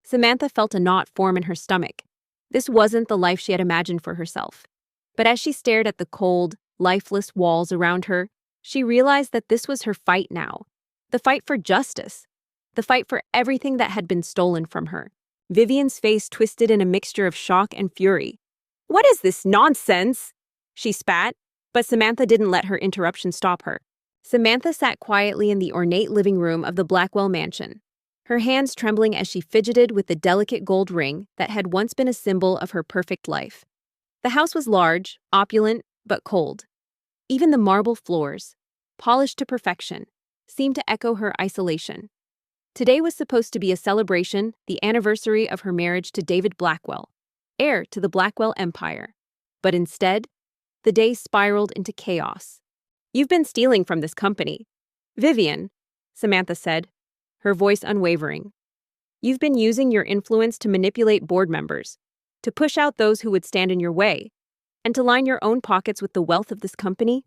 Samantha felt a knot form in her stomach. This wasn't the life she had imagined for herself. But as she stared at the cold, lifeless walls around her, she realized that this was her fight now. The fight for justice. The fight for everything that had been stolen from her. Vivian's face twisted in a mixture of shock and fury. "What is this nonsense?" she spat, but Samantha didn't let her interruption stop her. Samantha sat quietly in the ornate living room of the Blackwell mansion, her hands trembling as she fidgeted with the delicate gold ring that had once been a symbol of her perfect life. The house was large, opulent, but cold. Even the marble floors, polished to perfection, seemed to echo her isolation. Today was supposed to be a celebration, the anniversary of her marriage to David Blackwell, heir to the Blackwell empire. But instead, the day spiraled into chaos. "You've been stealing from this company." "Vivian," Samantha said, her voice unwavering. "You've been using your influence to manipulate board members, to push out those who would stand in your way, and to line your own pockets with the wealth of this company.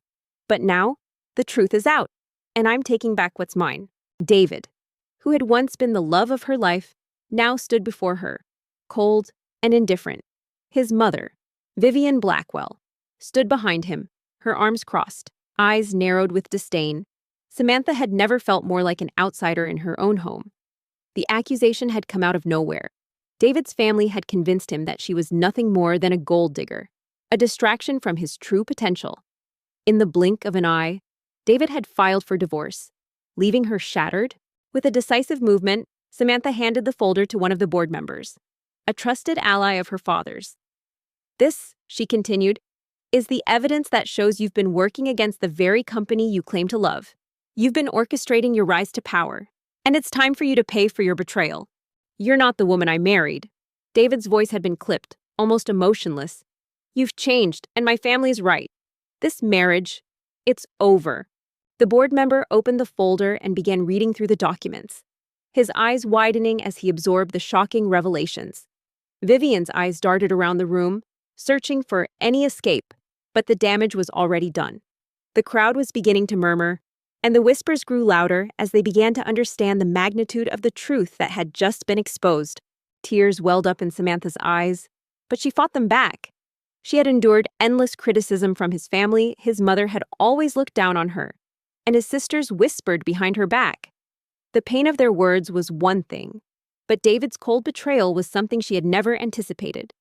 But now, the truth is out, and I'm taking back what's mine." David, who had once been the love of her life, now stood before her, cold and indifferent. His mother, Vivian Blackwell, stood behind him, her arms crossed, eyes narrowed with disdain. Samantha had never felt more like an outsider in her own home. The accusation had come out of nowhere. David's family had convinced him that she was nothing more than a gold digger, a distraction from his true potential. In the blink of an eye, David had filed for divorce, leaving her shattered. With a decisive movement, Samantha handed the folder to one of the board members, a trusted ally of her father's. "This," she continued, "is the evidence that shows you've been working against the very company you claim to love. You've been orchestrating your rise to power, and it's time for you to pay for your betrayal. You're not the woman I married." David's voice had been clipped, almost emotionless. "You've changed, and my family's right. This marriage, it's over." The board member opened the folder and began reading through the documents, his eyes widening as he absorbed the shocking revelations. Vivian's eyes darted around the room, searching for any escape, but the damage was already done. The crowd was beginning to murmur, and the whispers grew louder as they began to understand the magnitude of the truth that had just been exposed. Tears welled up in Samantha's eyes, but she fought them back. She had endured endless criticism from his family. His mother had always looked down on her, and his sisters whispered behind her back. The pain of their words was one thing, but David's cold betrayal was something she had never anticipated.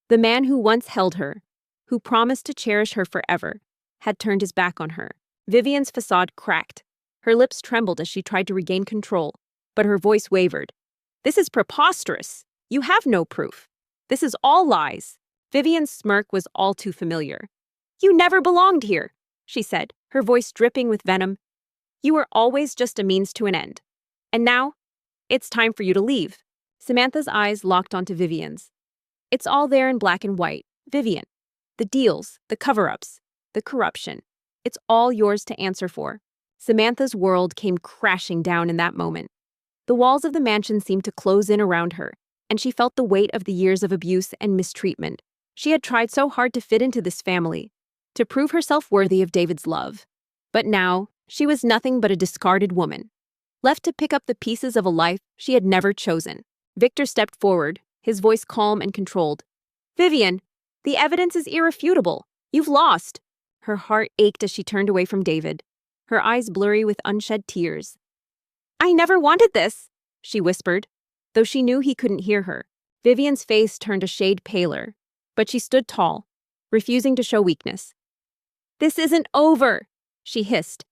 The man who once held her, who promised to cherish her forever, had turned his back on her. Vivian's facade cracked. Her lips trembled as she tried to regain control, but her voice wavered. "This is preposterous. You have no proof. This is all lies." Vivian's smirk was all too familiar. "You never belonged here," she said, her voice dripping with venom. "You were always just a means to an end. And now, it's time for you to leave." Samantha's eyes locked onto Vivian's. "It's all there in black and white, Vivian. The deals, the cover-ups, the corruption. It's all yours to answer for." Samantha's world came crashing down in that moment. The walls of the mansion seemed to close in around her, and she felt the weight of the years of abuse and mistreatment. She had tried so hard to fit into this family, to prove herself worthy of David's love. But now, she was nothing but a discarded woman, left to pick up the pieces of a life she had never chosen. Victor stepped forward, his voice calm and controlled. "Vivian, the evidence is irrefutable. You've lost." Her heart ached as she turned away from David, her eyes blurry with unshed tears. "I never wanted this," she whispered, though she knew he couldn't hear her. Vivian's face turned a shade paler, but she stood tall, refusing to show weakness. "This isn't over," she hissed.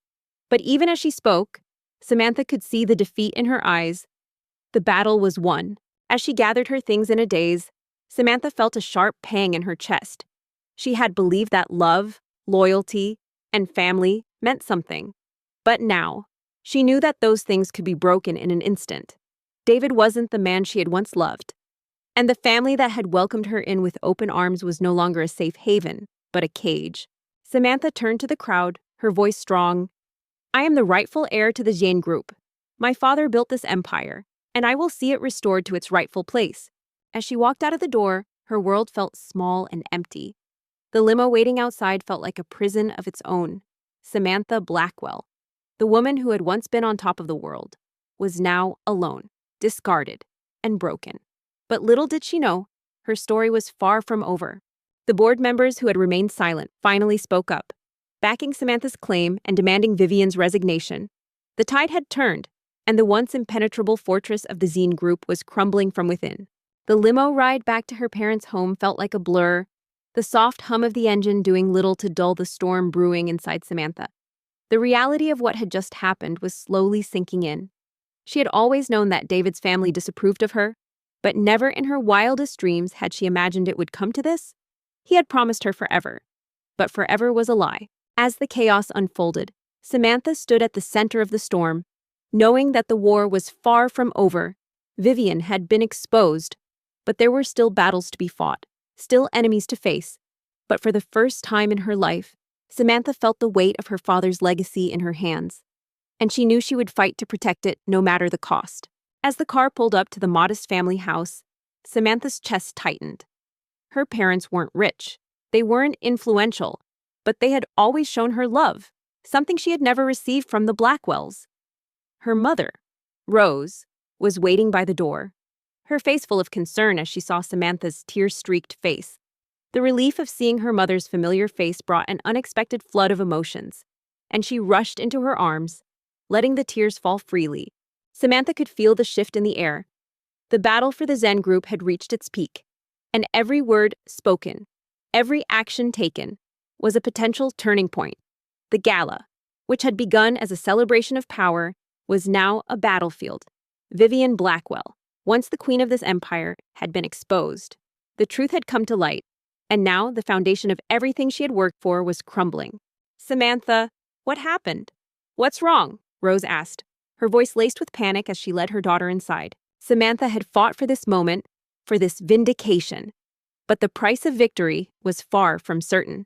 But even as she spoke, Samantha could see the defeat in her eyes. The battle was won. As she gathered her things in a daze, Samantha felt a sharp pang in her chest. She had believed that love, loyalty, and family meant something. But now, she knew that those things could be broken in an instant. David wasn't the man she had once loved, and the family that had welcomed her in with open arms was no longer a safe haven, but a cage. Samantha turned to the crowd, her voice strong. "I am the rightful heir to the Jane Group. My father built this empire, and I will see it restored to its rightful place." As she walked out of the door, her world felt small and empty. The limo waiting outside felt like a prison of its own. Samantha Blackwell, the woman who had once been on top of the world, was now alone, discarded, and broken. But little did she know, her story was far from over. The board members who had remained silent finally spoke up, backing Samantha's claim and demanding Vivian's resignation. The tide had turned, and the once impenetrable fortress of the Zine Group was crumbling from within. The limo ride back to her parents' home felt like a blur, the soft hum of the engine doing little to dull the storm brewing inside Samantha. The reality of what had just happened was slowly sinking in. She had always known that David's family disapproved of her, but never in her wildest dreams had she imagined it would come to this. He had promised her forever, but forever was a lie. As the chaos unfolded, Samantha stood at the center of the storm, knowing that the war was far from over. Vivian had been exposed, but there were still battles to be fought, still enemies to face. But for the first time in her life, Samantha felt the weight of her father's legacy in her hands, and she knew she would fight to protect it no matter the cost. As the car pulled up to the modest family house, Samantha's chest tightened. Her parents weren't rich, they weren't influential, but they had always shown her love, something she had never received from the Blackwells. Her mother, Rose, was waiting by the door, her face full of concern as she saw Samantha's tear-streaked face. The relief of seeing her mother's familiar face brought an unexpected flood of emotions, and she rushed into her arms, letting the tears fall freely. Samantha could feel the shift in the air. The battle for the Zen group had reached its peak, and every word spoken, every action taken, was a potential turning point. The gala, which had begun as a celebration of power, was now a battlefield. Vivian Blackwell, once the queen of this empire, had been exposed. The truth had come to light, and now the foundation of everything she had worked for was crumbling. "Samantha, what happened? What's wrong?" Rose asked, her voice laced with panic as she led her daughter inside. Samantha had fought for this moment, for this vindication, but the price of victory was far from certain.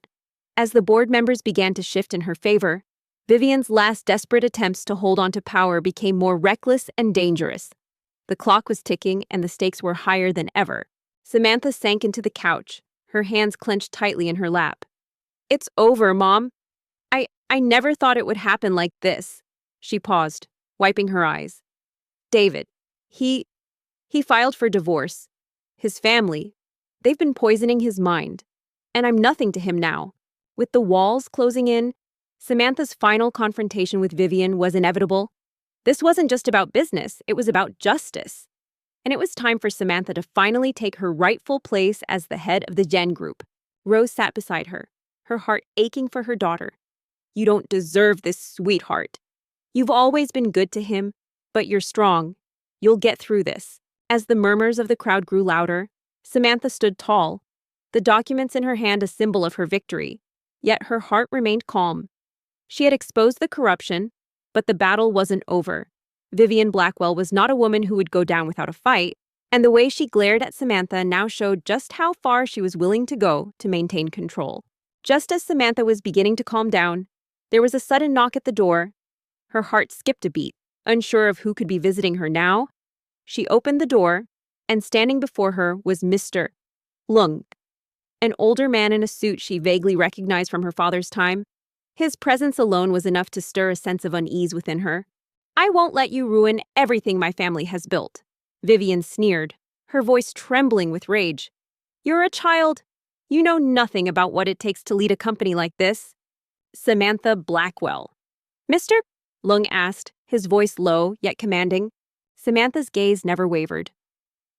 As the board members began to shift in her favor, Vivian's last desperate attempts to hold on to power became more reckless and dangerous. The clock was ticking and the stakes were higher than ever. Samantha sank into the couch, her hands clenched tightly in her lap. "It's over, Mom. I never thought it would happen like this." She paused, wiping her eyes. "David, he filed for divorce. His family, they've been poisoning his mind. And I'm nothing to him now." With the walls closing in, Samantha's final confrontation with Vivian was inevitable. This wasn't just about business, it was about justice. And it was time for Samantha to finally take her rightful place as the head of the Zen group. Rose sat beside her, her heart aching for her daughter. "You don't deserve this, sweetheart. You've always been good to him, but you're strong. You'll get through this." As the murmurs of the crowd grew louder, Samantha stood tall, the documents in her hand a symbol of her victory. Yet her heart remained calm. She had exposed the corruption, but the battle wasn't over. Vivian Blackwell was not a woman who would go down without a fight, and the way she glared at Samantha now showed just how far she was willing to go to maintain control. Just as Samantha was beginning to calm down, there was a sudden knock at the door. Her heart skipped a beat, unsure of who could be visiting her now. She opened the door, and standing before her was Mr. Lung, an older man in a suit she vaguely recognized from her father's time. His presence alone was enough to stir a sense of unease within her. "I won't let you ruin everything my family has built," Vivian sneered, her voice trembling with rage. "You're a child. You know nothing about what it takes to lead a company like this." "Samantha Blackwell." "Mr.?" Lung asked, his voice low yet commanding. Samantha's gaze never wavered.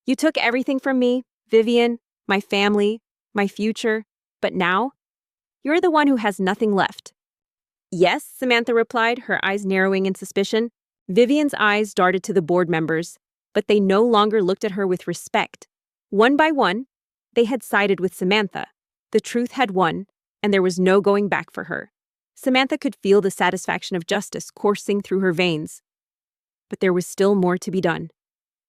"You took everything from me, Vivian, my family, my future, but now, you're the one who has nothing left." "Yes," Samantha replied, her eyes narrowing in suspicion. Vivian's eyes darted to the board members, but they no longer looked at her with respect. One by one, they had sided with Samantha. The truth had won, and there was no going back for her. Samantha could feel the satisfaction of justice coursing through her veins. But there was still more to be done.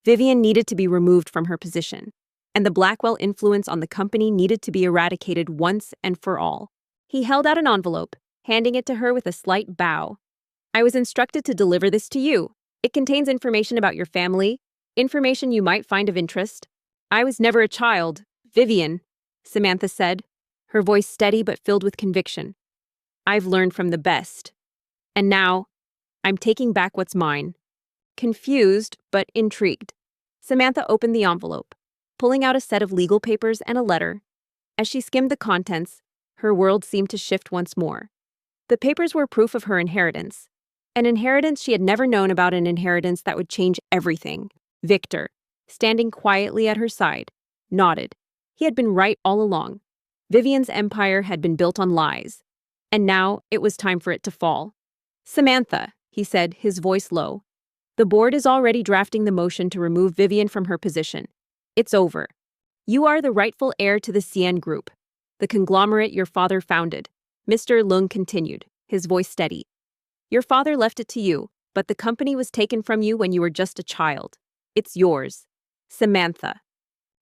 Vivian needed to be removed from her position, and the Blackwell influence on the company needed to be eradicated once and for all. He held out an envelope, handing it to her with a slight bow. "I was instructed to deliver this to you. It contains information about your family, information you might find of interest." "I was never a child, Vivian," Samantha said, her voice steady but filled with conviction. "I've learned from the best. And now, I'm taking back what's mine." Confused but intrigued, Samantha opened the envelope. pulling out a set of legal papers and a letter. As she skimmed the contents, her world seemed to shift once more. The papers were proof of her inheritance. An inheritance she had never known about, an inheritance that would change everything. Victor, standing quietly at her side, nodded. He had been right all along. Vivian's empire had been built on lies, and now it was time for it to fall. "Samantha," he said, his voice low. "The board is already drafting the motion to remove Vivian from her position. It's over. You are the rightful heir to the CN Group, the conglomerate your father founded." Mr. Lung continued, his voice steady. "Your father left it to you, but the company was taken from you when you were just a child. It's yours. Samantha."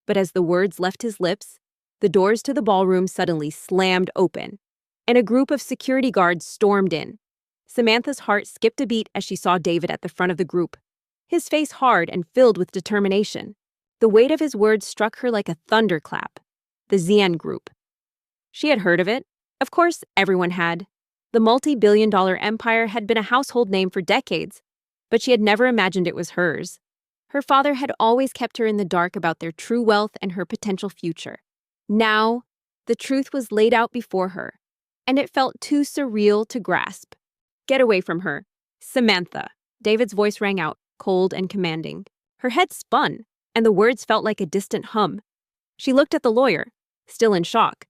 But as the words left his lips, the doors to the ballroom suddenly slammed open, and a group of security guards stormed in. Samantha's heart skipped a beat as she saw David at the front of the group, his face hard and filled with determination. The weight of his words struck her like a thunderclap. The ZN Group. She had heard of it. Of course, everyone had. The multi-billion-dollar empire had been a household name for decades, but she had never imagined it was hers. Her father had always kept her in the dark about their true wealth and her potential future. Now, the truth was laid out before her, and it felt too surreal to grasp. "Get away from her, Samantha." David's voice rang out, cold and commanding. Her head spun, and the words felt like a distant hum. She looked at the lawyer, still in shock.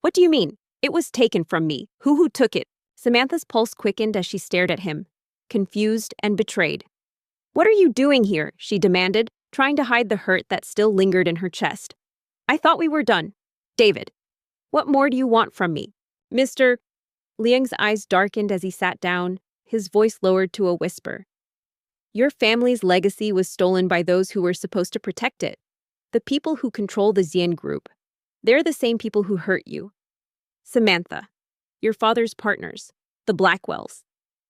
"What do you mean? It was taken from me. Who took it?" Samantha's pulse quickened as she stared at him, confused and betrayed. "What are you doing here?" she demanded, trying to hide the hurt that still lingered in her chest. "I thought we were done. David, what more do you want from me?" "Mr. Liang's eyes darkened as he sat down, his voice lowered to a whisper. "Your family's legacy was stolen by those who were supposed to protect it. The people who control the Xian Group. They're the same people who hurt you. Samantha, your father's partners, the Blackwells.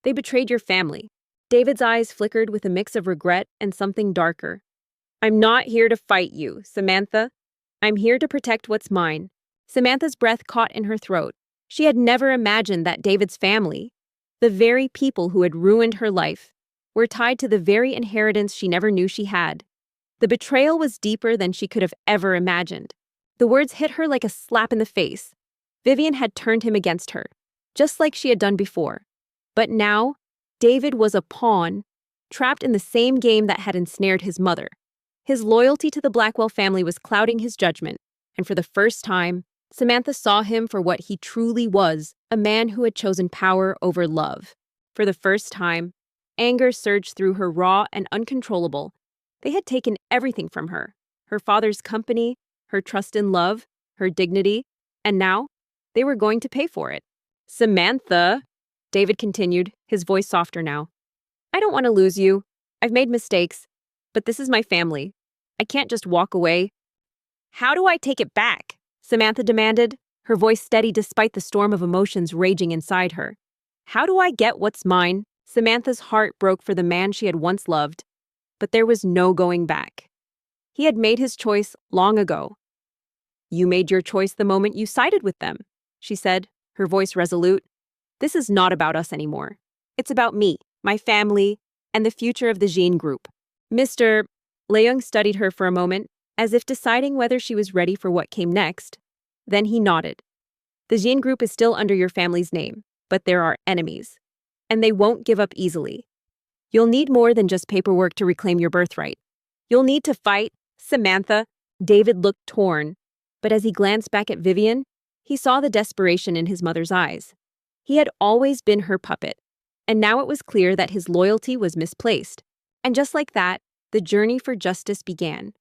They betrayed your family." David's eyes flickered with a mix of regret and something darker. "I'm not here to fight you, Samantha. I'm here to protect what's mine." Samantha's breath caught in her throat. She had never imagined that David's family, the very people who had ruined her life, were tied to the very inheritance she never knew she had. The betrayal was deeper than she could have ever imagined. The words hit her like a slap in the face. Vivian had turned him against her, just like she had done before. But now, David was a pawn, trapped in the same game that had ensnared his mother. His loyalty to the Blackwell family was clouding his judgment, and for the first time, Samantha saw him for what he truly was, a man who had chosen power over love. For the first time, anger surged through her, raw and uncontrollable. They had taken everything from her, her father's company, her trust in love, her dignity, and now they were going to pay for it. "Samantha," David continued, his voice softer now. "I don't want to lose you. I've made mistakes, but this is my family. I can't just walk away." "How do I take it back?" Samantha demanded, her voice steady despite the storm of emotions raging inside her. "How do I get what's mine?" Samantha's heart broke for the man she had once loved, but there was no going back. He had made his choice long ago. "You made your choice the moment you sided with them," she said, her voice resolute. "This is not about us anymore. It's about me, my family, and the future of the Jean Group." Mr. Leung studied her for a moment, as if deciding whether she was ready for what came next. Then he nodded. "The Jean Group is still under your family's name, but there are enemies, and they won't give up easily. You'll need more than just paperwork to reclaim your birthright. You'll need to fight, Samantha." David looked torn, but as he glanced back at Vivian, he saw the desperation in his mother's eyes. He had always been her puppet, and now it was clear that his loyalty was misplaced. And just like that, the journey for justice began.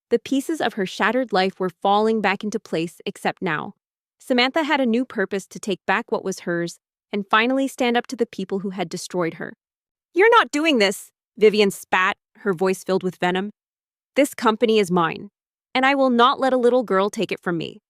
The pieces of her shattered life were falling back into place, except now. Samantha had a new purpose: to take back what was hers and finally stand up to the people who had destroyed her. "You're not doing this," Vivian spat, her voice filled with venom. "This company is mine, and I will not let a little girl take it from me."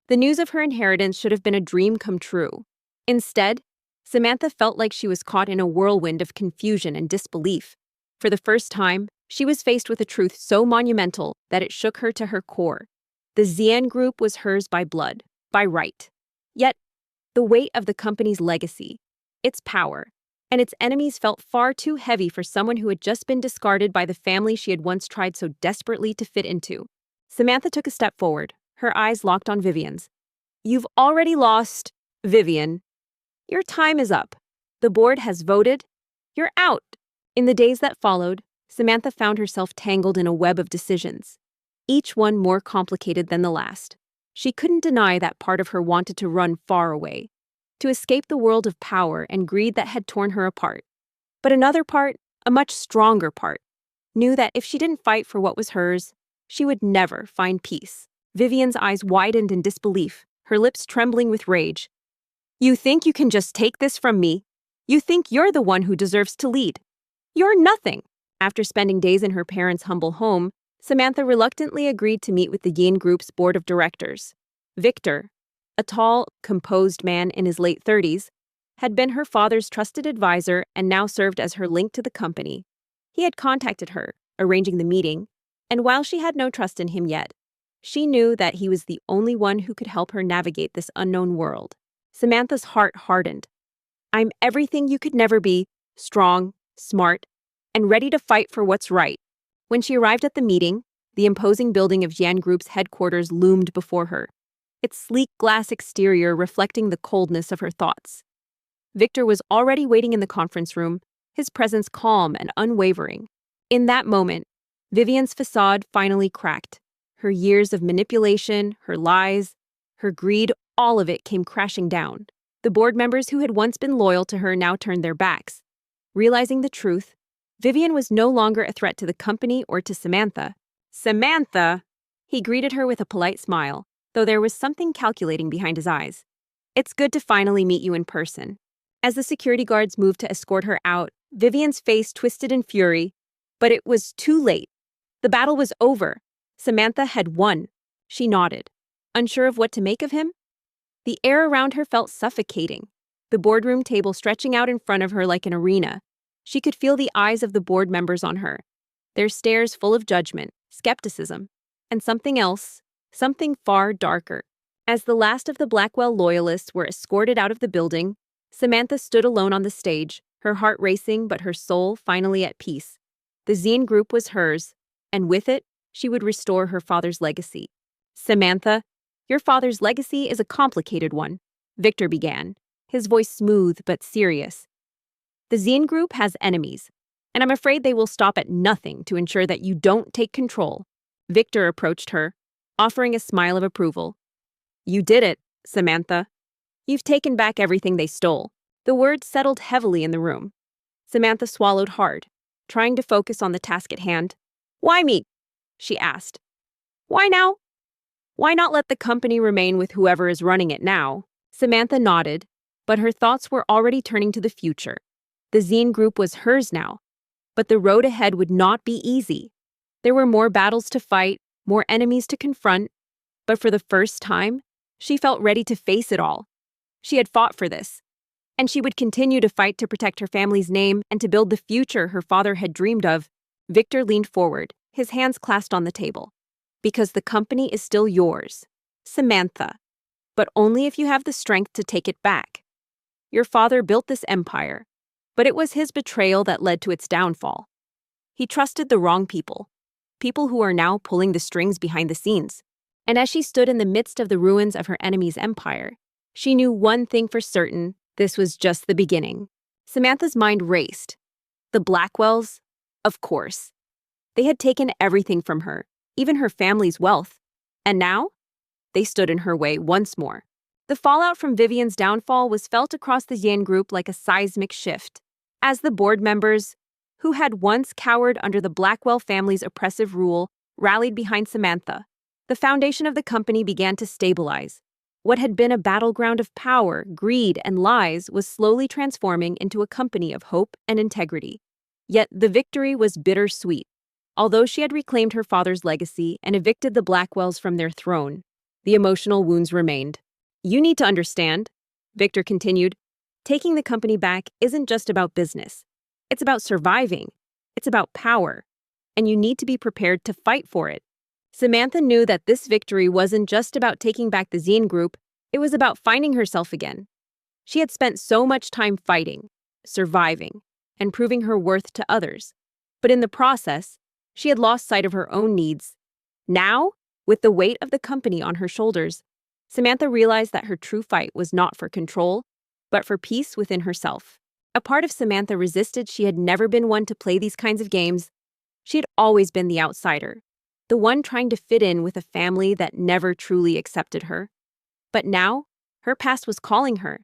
The news of her inheritance should have been a dream come true. Instead, Samantha felt like she was caught in a whirlwind of confusion and disbelief. For the first time, she was faced with a truth so monumental that it shook her to her core. The Xian Group was hers by blood, by right. Yet, the weight of the company's legacy, its power, and its enemies felt far too heavy for someone who had just been discarded by the family she had once tried so desperately to fit into. Samantha took a step forward, her eyes locked on Vivian's. You've already lost, Vivian. Your time is up. The board has voted. You're out. In the days that followed, Samantha found herself tangled in a web of decisions, each one more complicated than the last. She couldn't deny that part of her wanted to run far away, to escape the world of power and greed that had torn her apart. But another part, a much stronger part, knew that if she didn't fight for what was hers, she would never find peace. Vivian's eyes widened in disbelief, her lips trembling with rage. You think you can just take this from me? You think you're the one who deserves to lead? You're nothing. After spending days in her parents' humble home, Samantha reluctantly agreed to meet with the Yin Group's board of directors. Victor, a tall, composed man in his late 30s, had been her father's trusted advisor and now served as her link to the company. He had contacted her, arranging the meeting, and while she had no trust in him yet, she knew that he was the only one who could help her navigate this unknown world. Samantha's heart hardened. I'm everything you could never be, strong, smart, and ready to fight for what's right. When she arrived at the meeting, the imposing building of Jan Group's headquarters loomed before her, its sleek glass exterior reflecting the coldness of her thoughts. Victor was already waiting in the conference room, his presence calm and unwavering. In that moment, Vivian's facade finally cracked. Her years of manipulation, her lies, her greed, all of it came crashing down. The board members who had once been loyal to her now turned their backs. Realizing the truth, Vivian was no longer a threat to the company or to Samantha. Samantha! He greeted her with a polite smile, though there was something calculating behind his eyes. It's good to finally meet you in person. As the security guards moved to escort her out, Vivian's face twisted in fury, but it was too late. The battle was over. Samantha had won. She nodded, unsure of what to make of him. The air around her felt suffocating, the boardroom table stretching out in front of her like an arena. She could feel the eyes of the board members on her, their stares full of judgment, skepticism, and something else, something far darker. As the last of the Blackwell loyalists were escorted out of the building, Samantha stood alone on the stage, her heart racing but her soul finally at peace. The Zine Group was hers, and with it, she would restore her father's legacy. Samantha, your father's legacy is a complicated one, Victor began, his voice smooth but serious. The Zine Group has enemies, and I'm afraid they will stop at nothing to ensure that you don't take control. Victor approached her, offering a smile of approval. You did it, Samantha. You've taken back everything they stole. The words settled heavily in the room. Samantha swallowed hard, trying to focus on the task at hand. Why me? She asked. Why now? Why not let the company remain with whoever is running it now? Samantha nodded, but her thoughts were already turning to the future. The Zine Group was hers now, but the road ahead would not be easy. There were more battles to fight, more enemies to confront, but for the first time, she felt ready to face it all. She had fought for this, and she would continue to fight to protect her family's name and to build the future her father had dreamed of. Victor leaned forward, his hands clasped on the table. Because the company is still yours, Samantha, but only if you have the strength to take it back. Your father built this empire, but it was his betrayal that led to its downfall. He trusted the wrong people, people who are now pulling the strings behind the scenes. And as she stood in the midst of the ruins of her enemy's empire, she knew one thing for certain: this was just the beginning. Samantha's mind raced. The Blackwells? Of course. They had taken everything from her, even her family's wealth. And now? They stood in her way once more. The fallout from Vivian's downfall was felt across the Yan Group like a seismic shift. As the board members, who had once cowered under the Blackwell family's oppressive rule, rallied behind Samantha, the foundation of the company began to stabilize. What had been a battleground of power, greed, and lies was slowly transforming into a company of hope and integrity. Yet the victory was bittersweet. Although she had reclaimed her father's legacy and evicted the Blackwells from their throne, the emotional wounds remained. You need to understand, Victor continued, taking the company back isn't just about business. It's about surviving. It's about power. And you need to be prepared to fight for it. Samantha knew that this victory wasn't just about taking back the Zine Group, it was about finding herself again. She had spent so much time fighting, surviving, and proving her worth to others. But in the process, she had lost sight of her own needs. Now, With the weight of the company on her shoulders, Samantha realized that her true fight was not for control, but for peace within herself. A part of Samantha resisted. She had never been one to play these kinds of games. She had always been the outsider, the one trying to fit in with a family that never truly accepted her. But now, her past was calling her,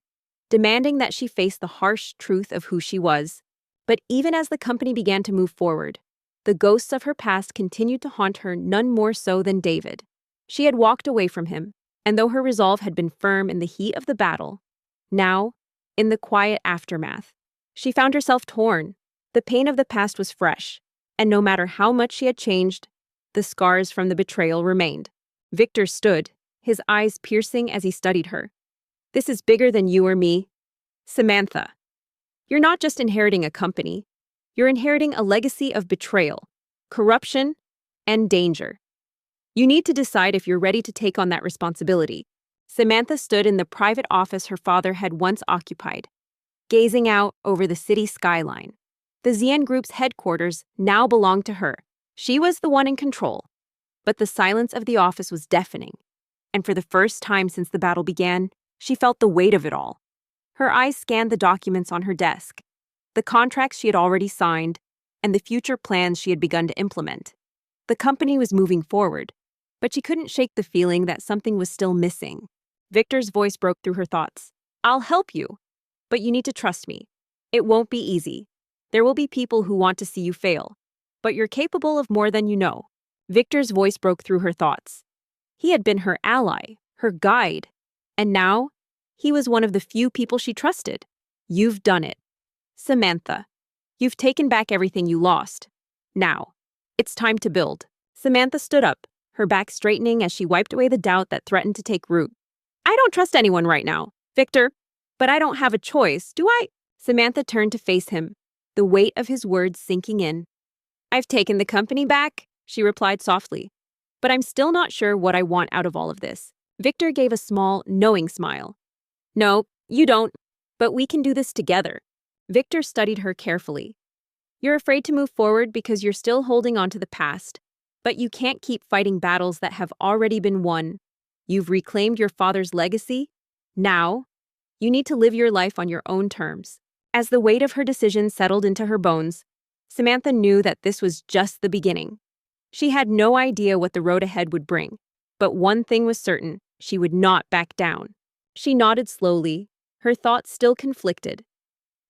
demanding that she face the harsh truth of who she was. But even as the company began to move forward, the ghosts of her past continued to haunt her, none more so than David. She had walked away from him, and though her resolve had been firm in the heat of the battle, now, in the quiet aftermath, she found herself torn. The pain of the past was fresh, and no matter how much she had changed, the scars from the betrayal remained. Victor stood, his eyes piercing as he studied her. "This is bigger than you or me. Samantha, you're not just inheriting a company, you're inheriting a legacy of betrayal, corruption, and danger. You need to decide if you're ready to take on that responsibility." Samantha stood in the private office her father had once occupied, gazing out over the city skyline. The Zien Group's headquarters now belonged to her. She was the one in control. But the silence of the office was deafening, and for the first time since the battle began, she felt the weight of it all. Her eyes scanned the documents on her desk, the contracts she had already signed, and the future plans she had begun to implement. The company was moving forward, but she couldn't shake the feeling that something was still missing. Victor's voice broke through her thoughts. "I'll help you, but you need to trust me. It won't be easy. There will be people who want to see you fail, but you're capable of more than you know." Victor's voice broke through her thoughts. He had been her ally, her guide, and now he was one of the few people she trusted. "You've done it, Samantha. You've taken back everything you lost. Now, it's time to build." Samantha stood up, her back straightening as she wiped away the doubt that threatened to take root. "I don't trust anyone right now, Victor, but I don't have a choice, do I?" Samantha turned to face him, the weight of his words sinking in. "I've taken the company back," she replied softly, "but I'm still not sure what I want out of all of this." Victor gave a small, knowing smile. "No, you don't, but we can do this together." Victor studied her carefully. "You're afraid to move forward because you're still holding on to the past, but you can't keep fighting battles that have already been won. You've reclaimed your father's legacy. Now, you need to live your life on your own terms." As the weight of her decision settled into her bones, Samantha knew that this was just the beginning. She had no idea what the road ahead would bring, but one thing was certain: she would not back down. She nodded slowly, her thoughts still conflicted.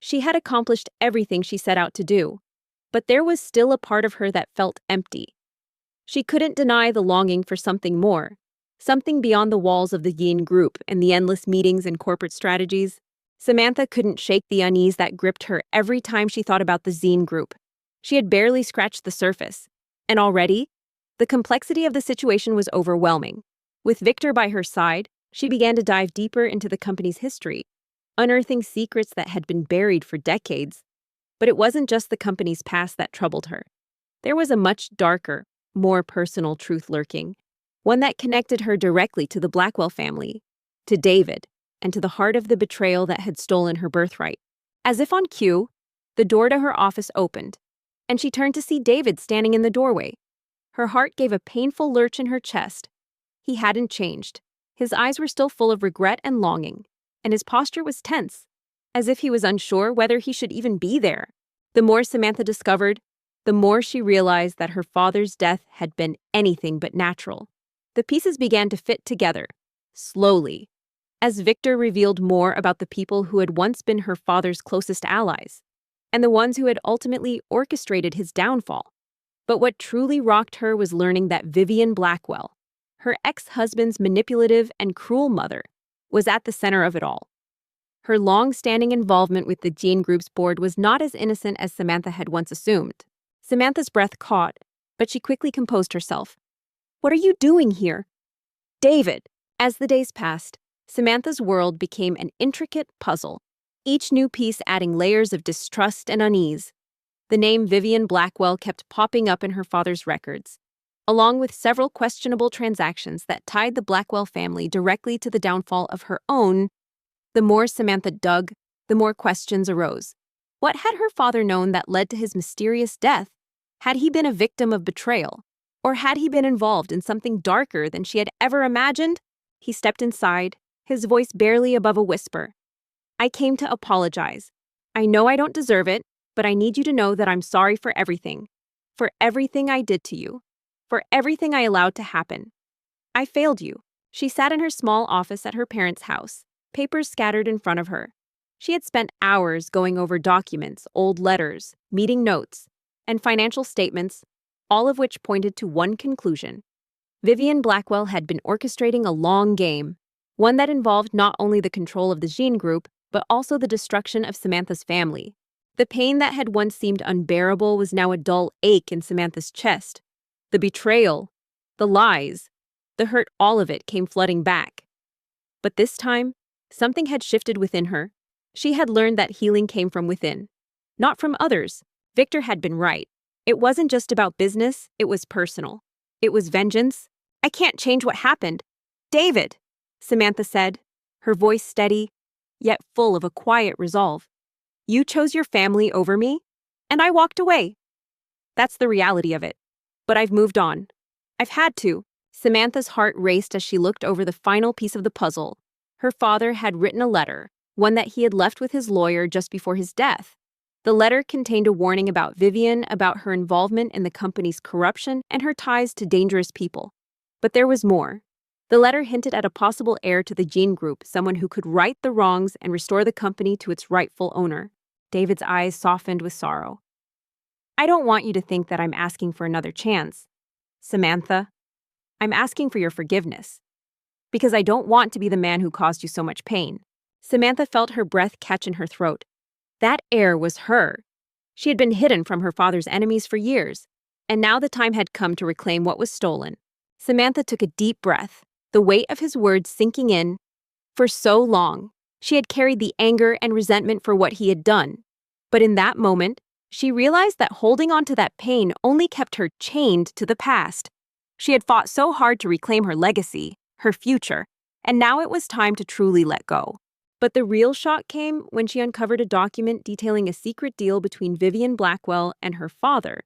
She had accomplished everything she set out to do, but there was still a part of her that felt empty. She couldn't deny the longing for something more, something beyond the walls of the Yin Group and the endless meetings and corporate strategies. Samantha couldn't shake the unease that gripped her every time she thought about the Zien Group. She had barely scratched the surface, and already, the complexity of the situation was overwhelming. With Victor by her side, she began to dive deeper into the company's history, unearthing secrets that had been buried for decades. But it wasn't just the company's past that troubled her. There was a much darker, more personal truth lurking, one that connected her directly to the Blackwell family, to David, and to the heart of the betrayal that had stolen her birthright. As if on cue, the door to her office opened, and she turned to see David standing in the doorway. Her heart gave a painful lurch in her chest. He hadn't changed. His eyes were still full of regret and longing, and his posture was tense, as if he was unsure whether he should even be there. The more Samantha discovered, the more she realized that her father's death had been anything but natural. The pieces began to fit together, slowly, as Victor revealed more about the people who had once been her father's closest allies, and the ones who had ultimately orchestrated his downfall. But what truly rocked her was learning that Vivian Blackwell, her ex-husband's manipulative and cruel mother, was at the center of it all. Her long-standing involvement with the Zien Group's board was not as innocent as Samantha had once assumed. Samantha's breath caught, but she quickly composed herself. "What are you doing here?" "David." As the days passed, Samantha's world became an intricate puzzle, each new piece adding layers of distrust and unease. The name Vivian Blackwell kept popping up in her father's records, along with several questionable transactions that tied the Blackwell family directly to the downfall of her own. The more Samantha dug, the more questions arose. What had her father known that led to his mysterious death? Had he been a victim of betrayal? Or had he been involved in something darker than she had ever imagined? He stepped inside, his voice barely above a whisper. I came to apologize. I know I don't deserve it, but I need you to know that I'm sorry for everything. For everything I did to you. For everything I allowed to happen. I failed you. She sat in her small office at her parents' house, papers scattered in front of her. She had spent hours going over documents, old letters, meeting notes, and financial statements, all of which pointed to one conclusion. Vivian Blackwell had been orchestrating a long game, one that involved not only the control of the Jean Group, but also the destruction of Samantha's family. The pain that had once seemed unbearable was now a dull ache in Samantha's chest. The betrayal, the lies, the hurt, all of it came flooding back. But this time, something had shifted within her. She had learned that healing came from within, not from others. Victor had been right. It wasn't just about business, it was personal. It was vengeance. I can't change what happened. David, Samantha said, her voice steady, yet full of a quiet resolve. You chose your family over me, and I walked away. That's the reality of it. But I've moved on. I've had to. Samantha's heart raced as she looked over the final piece of the puzzle. Her father had written a letter, one that he had left with his lawyer just before his death. The letter contained a warning about Vivian, about her involvement in the company's corruption and her ties to dangerous people. But there was more. The letter hinted at a possible heir to the Jean Group, someone who could right the wrongs and restore the company to its rightful owner. David's eyes softened with sorrow. I don't want you to think that I'm asking for another chance, Samantha. I'm asking for your forgiveness. Because I don't want to be the man who caused you so much pain. Samantha felt her breath catch in her throat. That heir was her. She had been hidden from her father's enemies for years, and now the time had come to reclaim what was stolen. Samantha took a deep breath, the weight of his words sinking in. For so long, she had carried the anger and resentment for what he had done. But in that moment, she realized that holding on to that pain only kept her chained to the past. She had fought so hard to reclaim her legacy, her future, and now it was time to truly let go. But the real shock came when she uncovered a document detailing a secret deal between Vivian Blackwell and her father.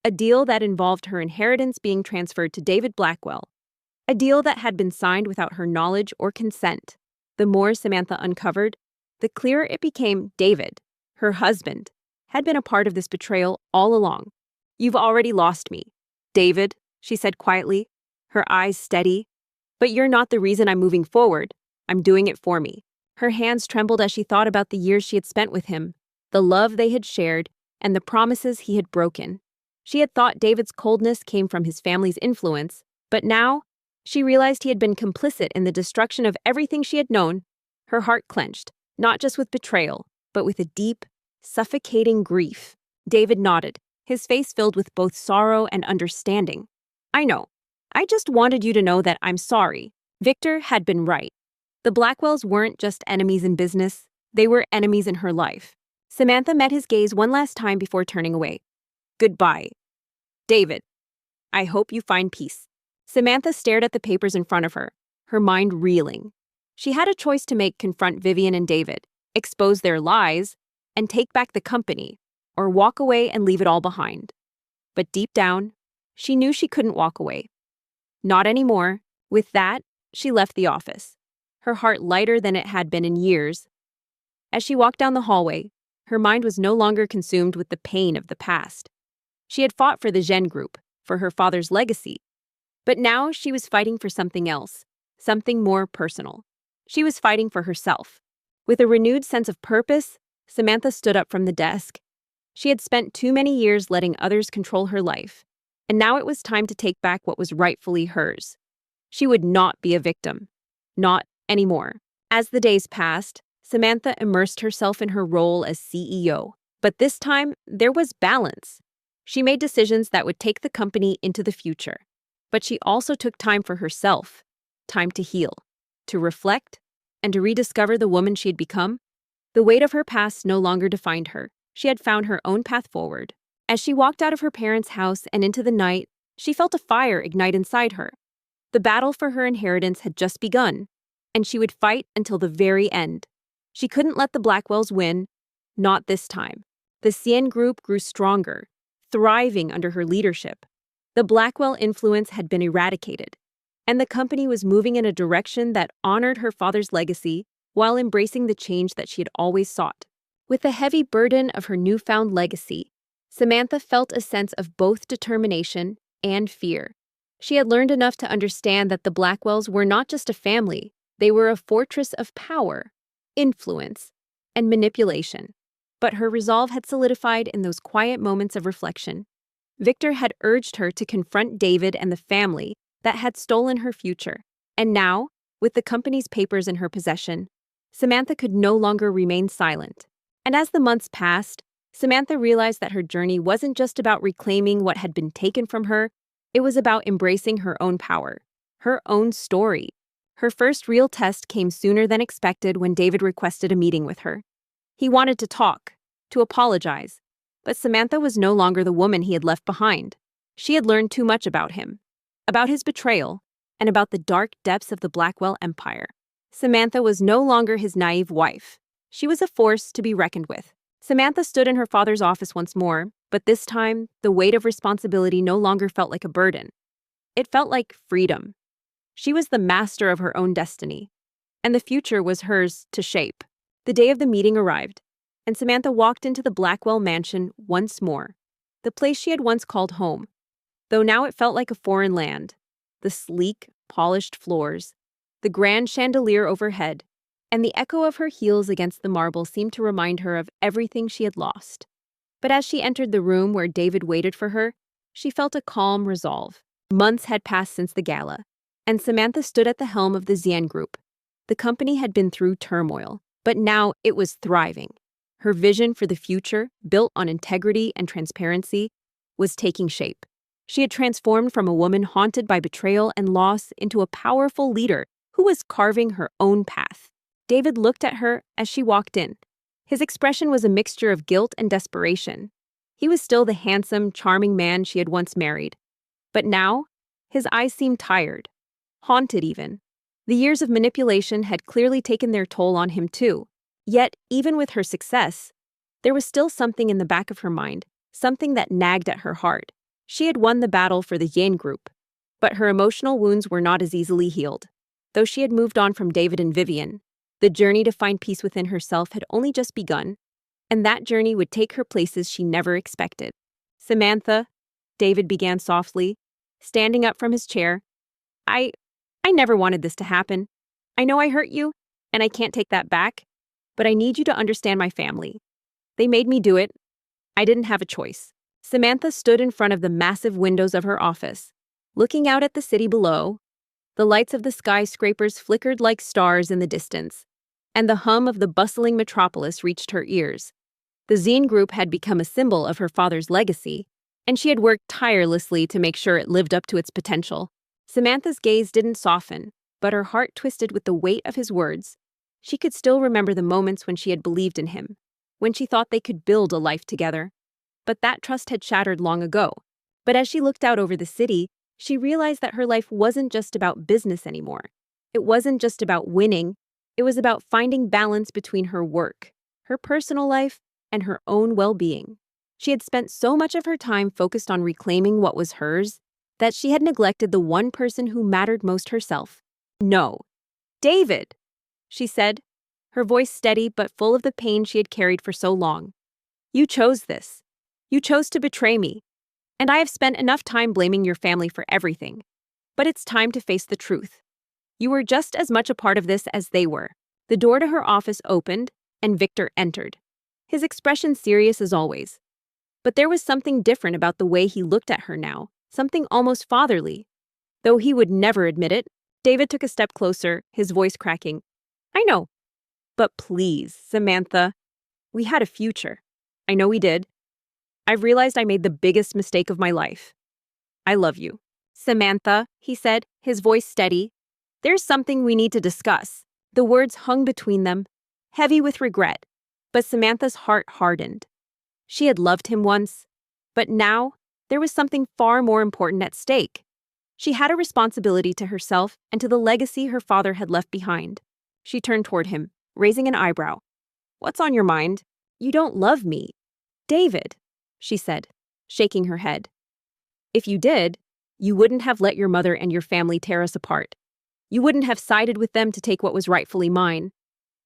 A deal that involved her inheritance being transferred to David Blackwell. A deal that had been signed without her knowledge or consent. The more Samantha uncovered, the clearer it became David, her husband, had been a part of this betrayal all along. You've already lost me, David, she said quietly, her eyes steady. But you're not the reason I'm moving forward. I'm doing it for me. Her hands trembled as she thought about the years she had spent with him, the love they had shared, and the promises he had broken. She had thought David's coldness came from his family's influence, but now she realized he had been complicit in the destruction of everything she had known. Her heart clenched, not just with betrayal, but with a deep, suffocating grief. David nodded, his face filled with both sorrow and understanding. I know. I just wanted you to know that I'm sorry. Victor had been right. The Blackwells weren't just enemies in business, they were enemies in her life. Samantha met his gaze one last time before turning away. Goodbye. David, I hope you find peace. Samantha stared at the papers in front of her, her mind reeling. She had a choice to make: confront Vivian and David, expose their lies, and take back the company, or walk away and leave it all behind. But deep down, she knew she couldn't walk away. Not anymore. With that, she left the office, her heart lighter than it had been in years. As she walked down the hallway, her mind was no longer consumed with the pain of the past. She had fought for the Jean Group, for her father's legacy. But now she was fighting for something else, something more personal. She was fighting for herself. With a renewed sense of purpose, Samantha stood up from the desk. She had spent too many years letting others control her life, and now it was time to take back what was rightfully hers. She would not be a victim. Not anymore. As the days passed, Samantha immersed herself in her role as CEO. But this time, there was balance. She made decisions that would take the company into the future. But she also took time for herself, time to heal, to reflect, and to rediscover the woman she had become. The weight of her past no longer defined her. She had found her own path forward. As she walked out of her parents' house and into the night, she felt a fire ignite inside her. The battle for her inheritance had just begun, and she would fight until the very end. She couldn't let the Blackwells win, not this time. The Cien Group grew stronger, thriving under her leadership. The Blackwell influence had been eradicated, and the company was moving in a direction that honored her father's legacy while embracing the change that she had always sought. With the heavy burden of her newfound legacy, Samantha felt a sense of both determination and fear. She had learned enough to understand that the Blackwells were not just a family, they were a fortress of power, influence, and manipulation. But her resolve had solidified in those quiet moments of reflection. Victor had urged her to confront David and the family that had stolen her future. And now, with the company's papers in her possession, Samantha could no longer remain silent. And as the months passed, Samantha realized that her journey wasn't just about reclaiming what had been taken from her, it was about embracing her own power, her own story. Her first real test came sooner than expected when David requested a meeting with her. He wanted to talk, to apologize, but Samantha was no longer the woman he had left behind. She had learned too much about him, about his betrayal, and about the dark depths of the Blackwell Empire. Samantha was no longer his naive wife. She was a force to be reckoned with. Samantha stood in her father's office once more, but this time, the weight of responsibility no longer felt like a burden. It felt like freedom. She was the master of her own destiny, and the future was hers to shape. The day of the meeting arrived, and Samantha walked into the Blackwell mansion once more, the place she had once called home, though now it felt like a foreign land. The sleek, polished floors, the grand chandelier overhead, and the echo of her heels against the marble seemed to remind her of everything she had lost. But as she entered the room where David waited for her, she felt a calm resolve. Months had passed since the gala, and Samantha stood at the helm of the Zien Group. The company had been through turmoil, but now it was thriving. Her vision for the future, built on integrity and transparency, was taking shape. She had transformed from a woman haunted by betrayal and loss into a powerful leader who was carving her own path. David looked at her as she walked in. His expression was a mixture of guilt and desperation. He was still the handsome, charming man she had once married. But now, his eyes seemed tired, haunted even. The years of manipulation had clearly taken their toll on him too. Yet, even with her success, there was still something in the back of her mind, something that nagged at her heart. She had won the battle for the Yin Group, but her emotional wounds were not as easily healed. Though she had moved on from David and Vivian, the journey to find peace within herself had only just begun, and that journey would take her places she never expected. "Samantha," David began softly, standing up from his chair, I never wanted this to happen. I know I hurt you, and I can't take that back, but I need you to understand my family. They made me do it. I didn't have a choice." Samantha stood in front of the massive windows of her office, looking out at the city below. The lights of the skyscrapers flickered like stars in the distance, and the hum of the bustling metropolis reached her ears. The Zien Group had become a symbol of her father's legacy, and she had worked tirelessly to make sure it lived up to its potential. Samantha's gaze didn't soften, but her heart twisted with the weight of his words. She could still remember the moments when she had believed in him, when she thought they could build a life together. But that trust had shattered long ago. But as she looked out over the city, she realized that her life wasn't just about business anymore. It wasn't just about winning. It was about finding balance between her work, her personal life, and her own well-being. She had spent so much of her time focused on reclaiming what was hers that she had neglected the one person who mattered most, herself. "No. David," she said, her voice steady but full of the pain she had carried for so long. "You chose this. You chose to betray me, and I have spent enough time blaming your family for everything. But it's time to face the truth. You were just as much a part of this as they were." The door to her office opened, and Victor entered, his expression serious as always. But there was something different about the way he looked at her now, something almost fatherly. Though he would never admit it, David took a step closer, his voice cracking. "I know. But please, Samantha, we had a future. I know we did. I've realized I made the biggest mistake of my life. I love you." "Samantha," he said, his voice steady, "there's something we need to discuss." The words hung between them, heavy with regret, but Samantha's heart hardened. She had loved him once, but now there was something far more important at stake. She had a responsibility to herself and to the legacy her father had left behind. She turned toward him, raising an eyebrow. "What's on your mind? You don't love me." "David," she said, shaking her head. "If you did, You wouldn't have let your mother and your family tear us apart. You wouldn't have sided with them to take what was rightfully mine.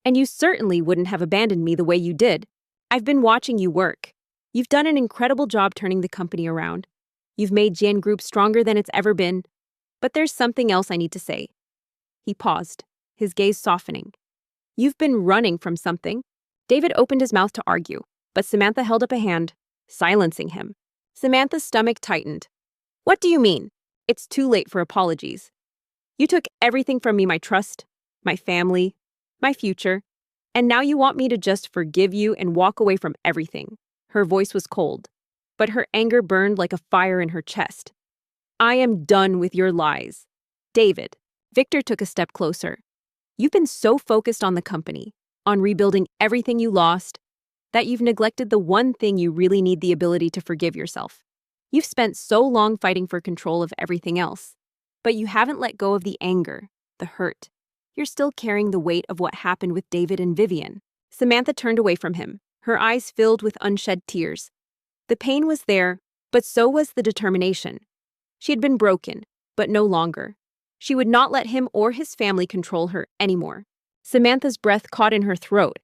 And you certainly wouldn't have abandoned me the way you did. I've been watching you work. You've done an incredible job turning the company around. You've made Jian Group stronger than it's ever been. But there's something else I need to say. He paused, his gaze softening. You've been running from something. David opened his mouth to argue, but Samantha held up a hand, silencing him. Samantha's stomach tightened. What do you mean? It's too late for apologies. You took everything from me, my trust, my family, my future, and now you want me to just forgive you and walk away from everything. Her voice was cold, but her anger burned like a fire in her chest. I am done with your lies. David. Victor took a step closer. You've been so focused on the company, on rebuilding everything you lost, that you've neglected the one thing you really need: the ability to forgive yourself. You've spent so long fighting for control of everything else, but you haven't let go of the anger, the hurt. You're still carrying the weight of what happened with David and Vivian. Samantha turned away from him, her eyes filled with unshed tears. The pain was there, but so was the determination. She had been broken, but no longer. She would not let him or his family control her anymore. Samantha's breath caught in her throat.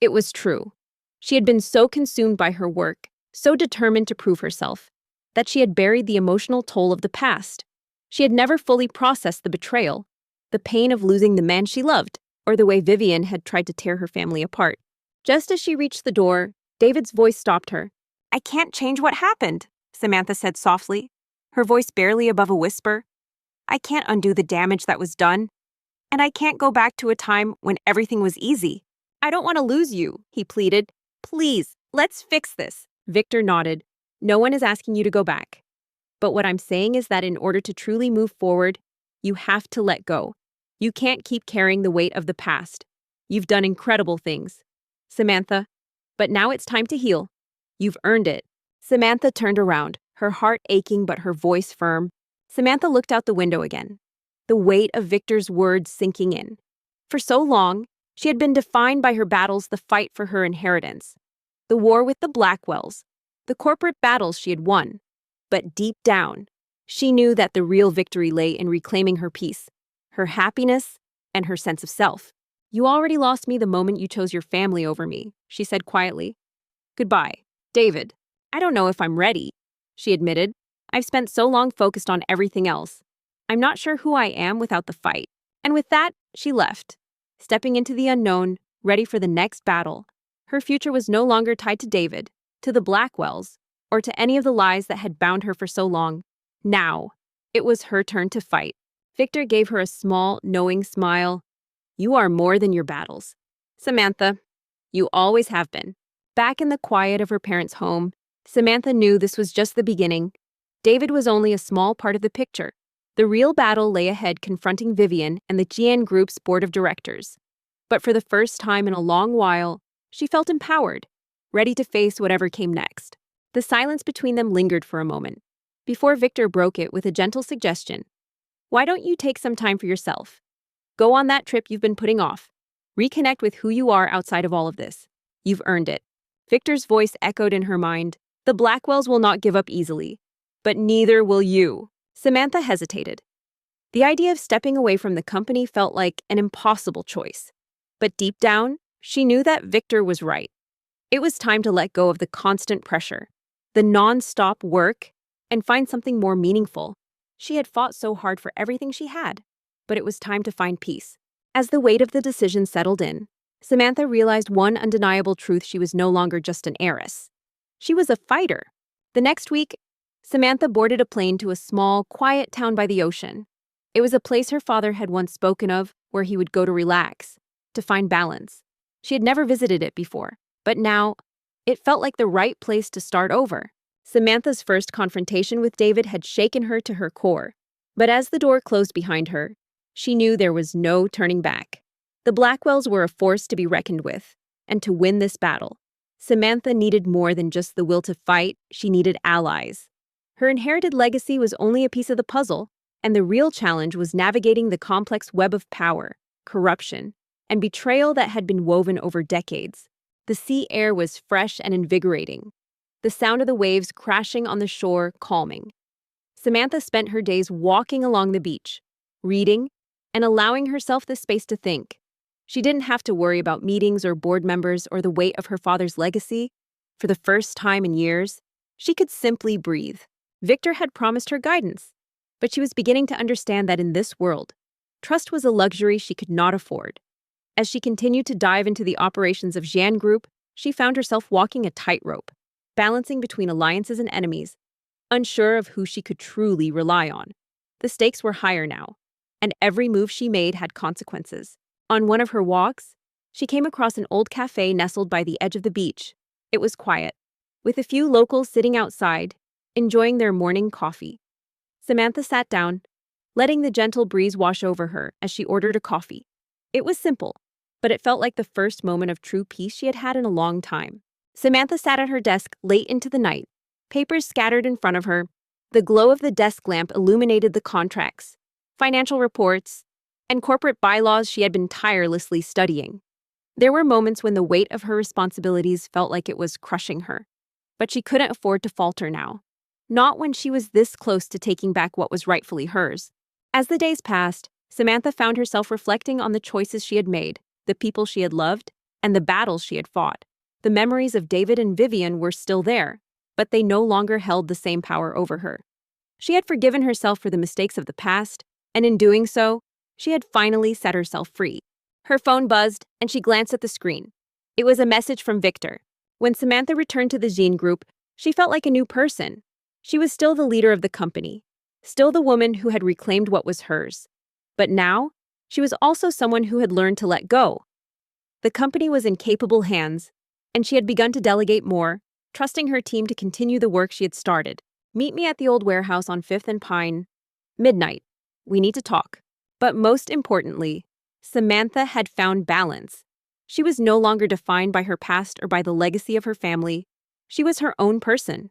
It was true. She had been so consumed by her work, so determined to prove herself, that she had buried the emotional toll of the past. She had never fully processed the betrayal, the pain of losing the man she loved, or the way Vivian had tried to tear her family apart. Just as she reached the door, David's voice stopped her. I can't change what happened, Samantha said softly, her voice barely above a whisper. I can't undo the damage that was done, and I can't go back to a time when everything was easy. I don't want to lose you, he pleaded. Please, let's fix this. Victor nodded. No one is asking you to go back. But what I'm saying is that in order to truly move forward, you have to let go. You can't keep carrying the weight of the past. You've done incredible things, Samantha, but now it's time to heal. You've earned it. Samantha turned around, her heart aching but her voice firm. Samantha looked out the window again, the weight of Victor's words sinking in. For so long, she had been defined by her battles, the fight for her inheritance, the war with the Blackwells, the corporate battles she had won. But deep down, she knew that the real victory lay in reclaiming her peace, her happiness, and her sense of self. You already lost me the moment you chose your family over me, she said quietly. Goodbye, David. I don't know if I'm ready, she admitted. I've spent so long focused on everything else. I'm not sure who I am without the fight. And with that, she left, stepping into the unknown, ready for the next battle. Her future was no longer tied to David, to the Blackwells, or to any of the lies that had bound her for so long. Now, it was her turn to fight. Victor gave her a small, knowing smile. You are more than your battles, Samantha. You always have been. Back in the quiet of her parents' home, Samantha knew this was just the beginning. David was only a small part of the picture. The real battle lay ahead, confronting Vivian and the Jian Group's board of directors. But for the first time in a long while, she felt empowered, ready to face whatever came next. The silence between them lingered for a moment, before Victor broke it with a gentle suggestion. Why don't you take some time for yourself? Go on that trip you've been putting off. Reconnect with who you are outside of all of this. You've earned it. Victor's voice echoed in her mind. The Blackwells will not give up easily. But neither will you. Samantha hesitated. The idea of stepping away from the company felt like an impossible choice. But deep down, she knew that Victor was right. It was time to let go of the constant pressure, the non-stop work, and find something more meaningful. She had fought so hard for everything she had, but it was time to find peace. As the weight of the decision settled in, Samantha realized one undeniable truth: she was no longer just an heiress. She was a fighter. The next week, Samantha boarded a plane to a small, quiet town by the ocean. It was a place her father had once spoken of, where he would go to relax, to find balance. She had never visited it before, but now, it felt like the right place to start over. Samantha's first confrontation with David had shaken her to her core, but as the door closed behind her, she knew there was no turning back. The Blackwells were a force to be reckoned with, and to win this battle, Samantha needed more than just the will to fight. She needed allies. Her inherited legacy was only a piece of the puzzle, and the real challenge was navigating the complex web of power, corruption, and betrayal that had been woven over decades. The sea air was fresh and invigorating, the sound of the waves crashing on the shore calming. Samantha spent her days walking along the beach, reading, and allowing herself the space to think. She didn't have to worry about meetings or board members or the weight of her father's legacy. For the first time in years, she could simply breathe. Victor had promised her guidance, but she was beginning to understand that in this world, trust was a luxury she could not afford. As she continued to dive into the operations of Jan Group, she found herself walking a tightrope, balancing between alliances and enemies, unsure of who she could truly rely on. The stakes were higher now, and every move she made had consequences. On one of her walks, she came across an old cafe nestled by the edge of the beach. It was quiet, with a few locals sitting outside, enjoying their morning coffee. Samantha sat down, letting the gentle breeze wash over her as she ordered a coffee. It was simple, but it felt like the first moment of true peace she had had in a long time. Samantha sat at her desk late into the night, papers scattered in front of her. The glow of the desk lamp illuminated the contracts, financial reports, and corporate bylaws she had been tirelessly studying. There were moments when the weight of her responsibilities felt like it was crushing her, but she couldn't afford to falter now. Not when she was this close to taking back what was rightfully hers. As the days passed, Samantha found herself reflecting on the choices she had made, the people she had loved, and the battles she had fought. The memories of David and Vivian were still there, but they no longer held the same power over her. She had forgiven herself for the mistakes of the past, and in doing so, she had finally set herself free. Her phone buzzed, and she glanced at the screen. It was a message from Victor. When Samantha returned to the Zine group, she felt like a new person. She was still the leader of the company, still the woman who had reclaimed what was hers. But now, she was also someone who had learned to let go. The company was in capable hands, and she had begun to delegate more, trusting her team to continue the work she had started. Meet me at the old warehouse on 5th and Pine. Midnight. We need to talk. But most importantly, Samantha had found balance. She was no longer defined by her past or by the legacy of her family. She was her own person,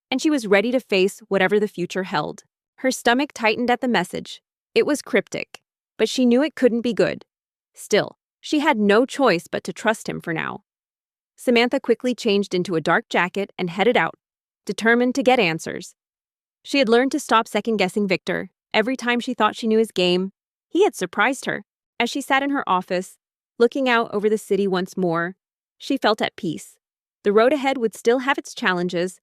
and she was ready to face whatever the future held. Her stomach tightened at the message. It was cryptic, but she knew it couldn't be good. Still, she had no choice but to trust him for now. Samantha quickly changed into a dark jacket and headed out, determined to get answers. She had learned to stop second-guessing Victor. Every time she thought she knew his game, he had surprised her. As she sat in her office, looking out over the city once more, she felt at peace. The road ahead would still have its challenges,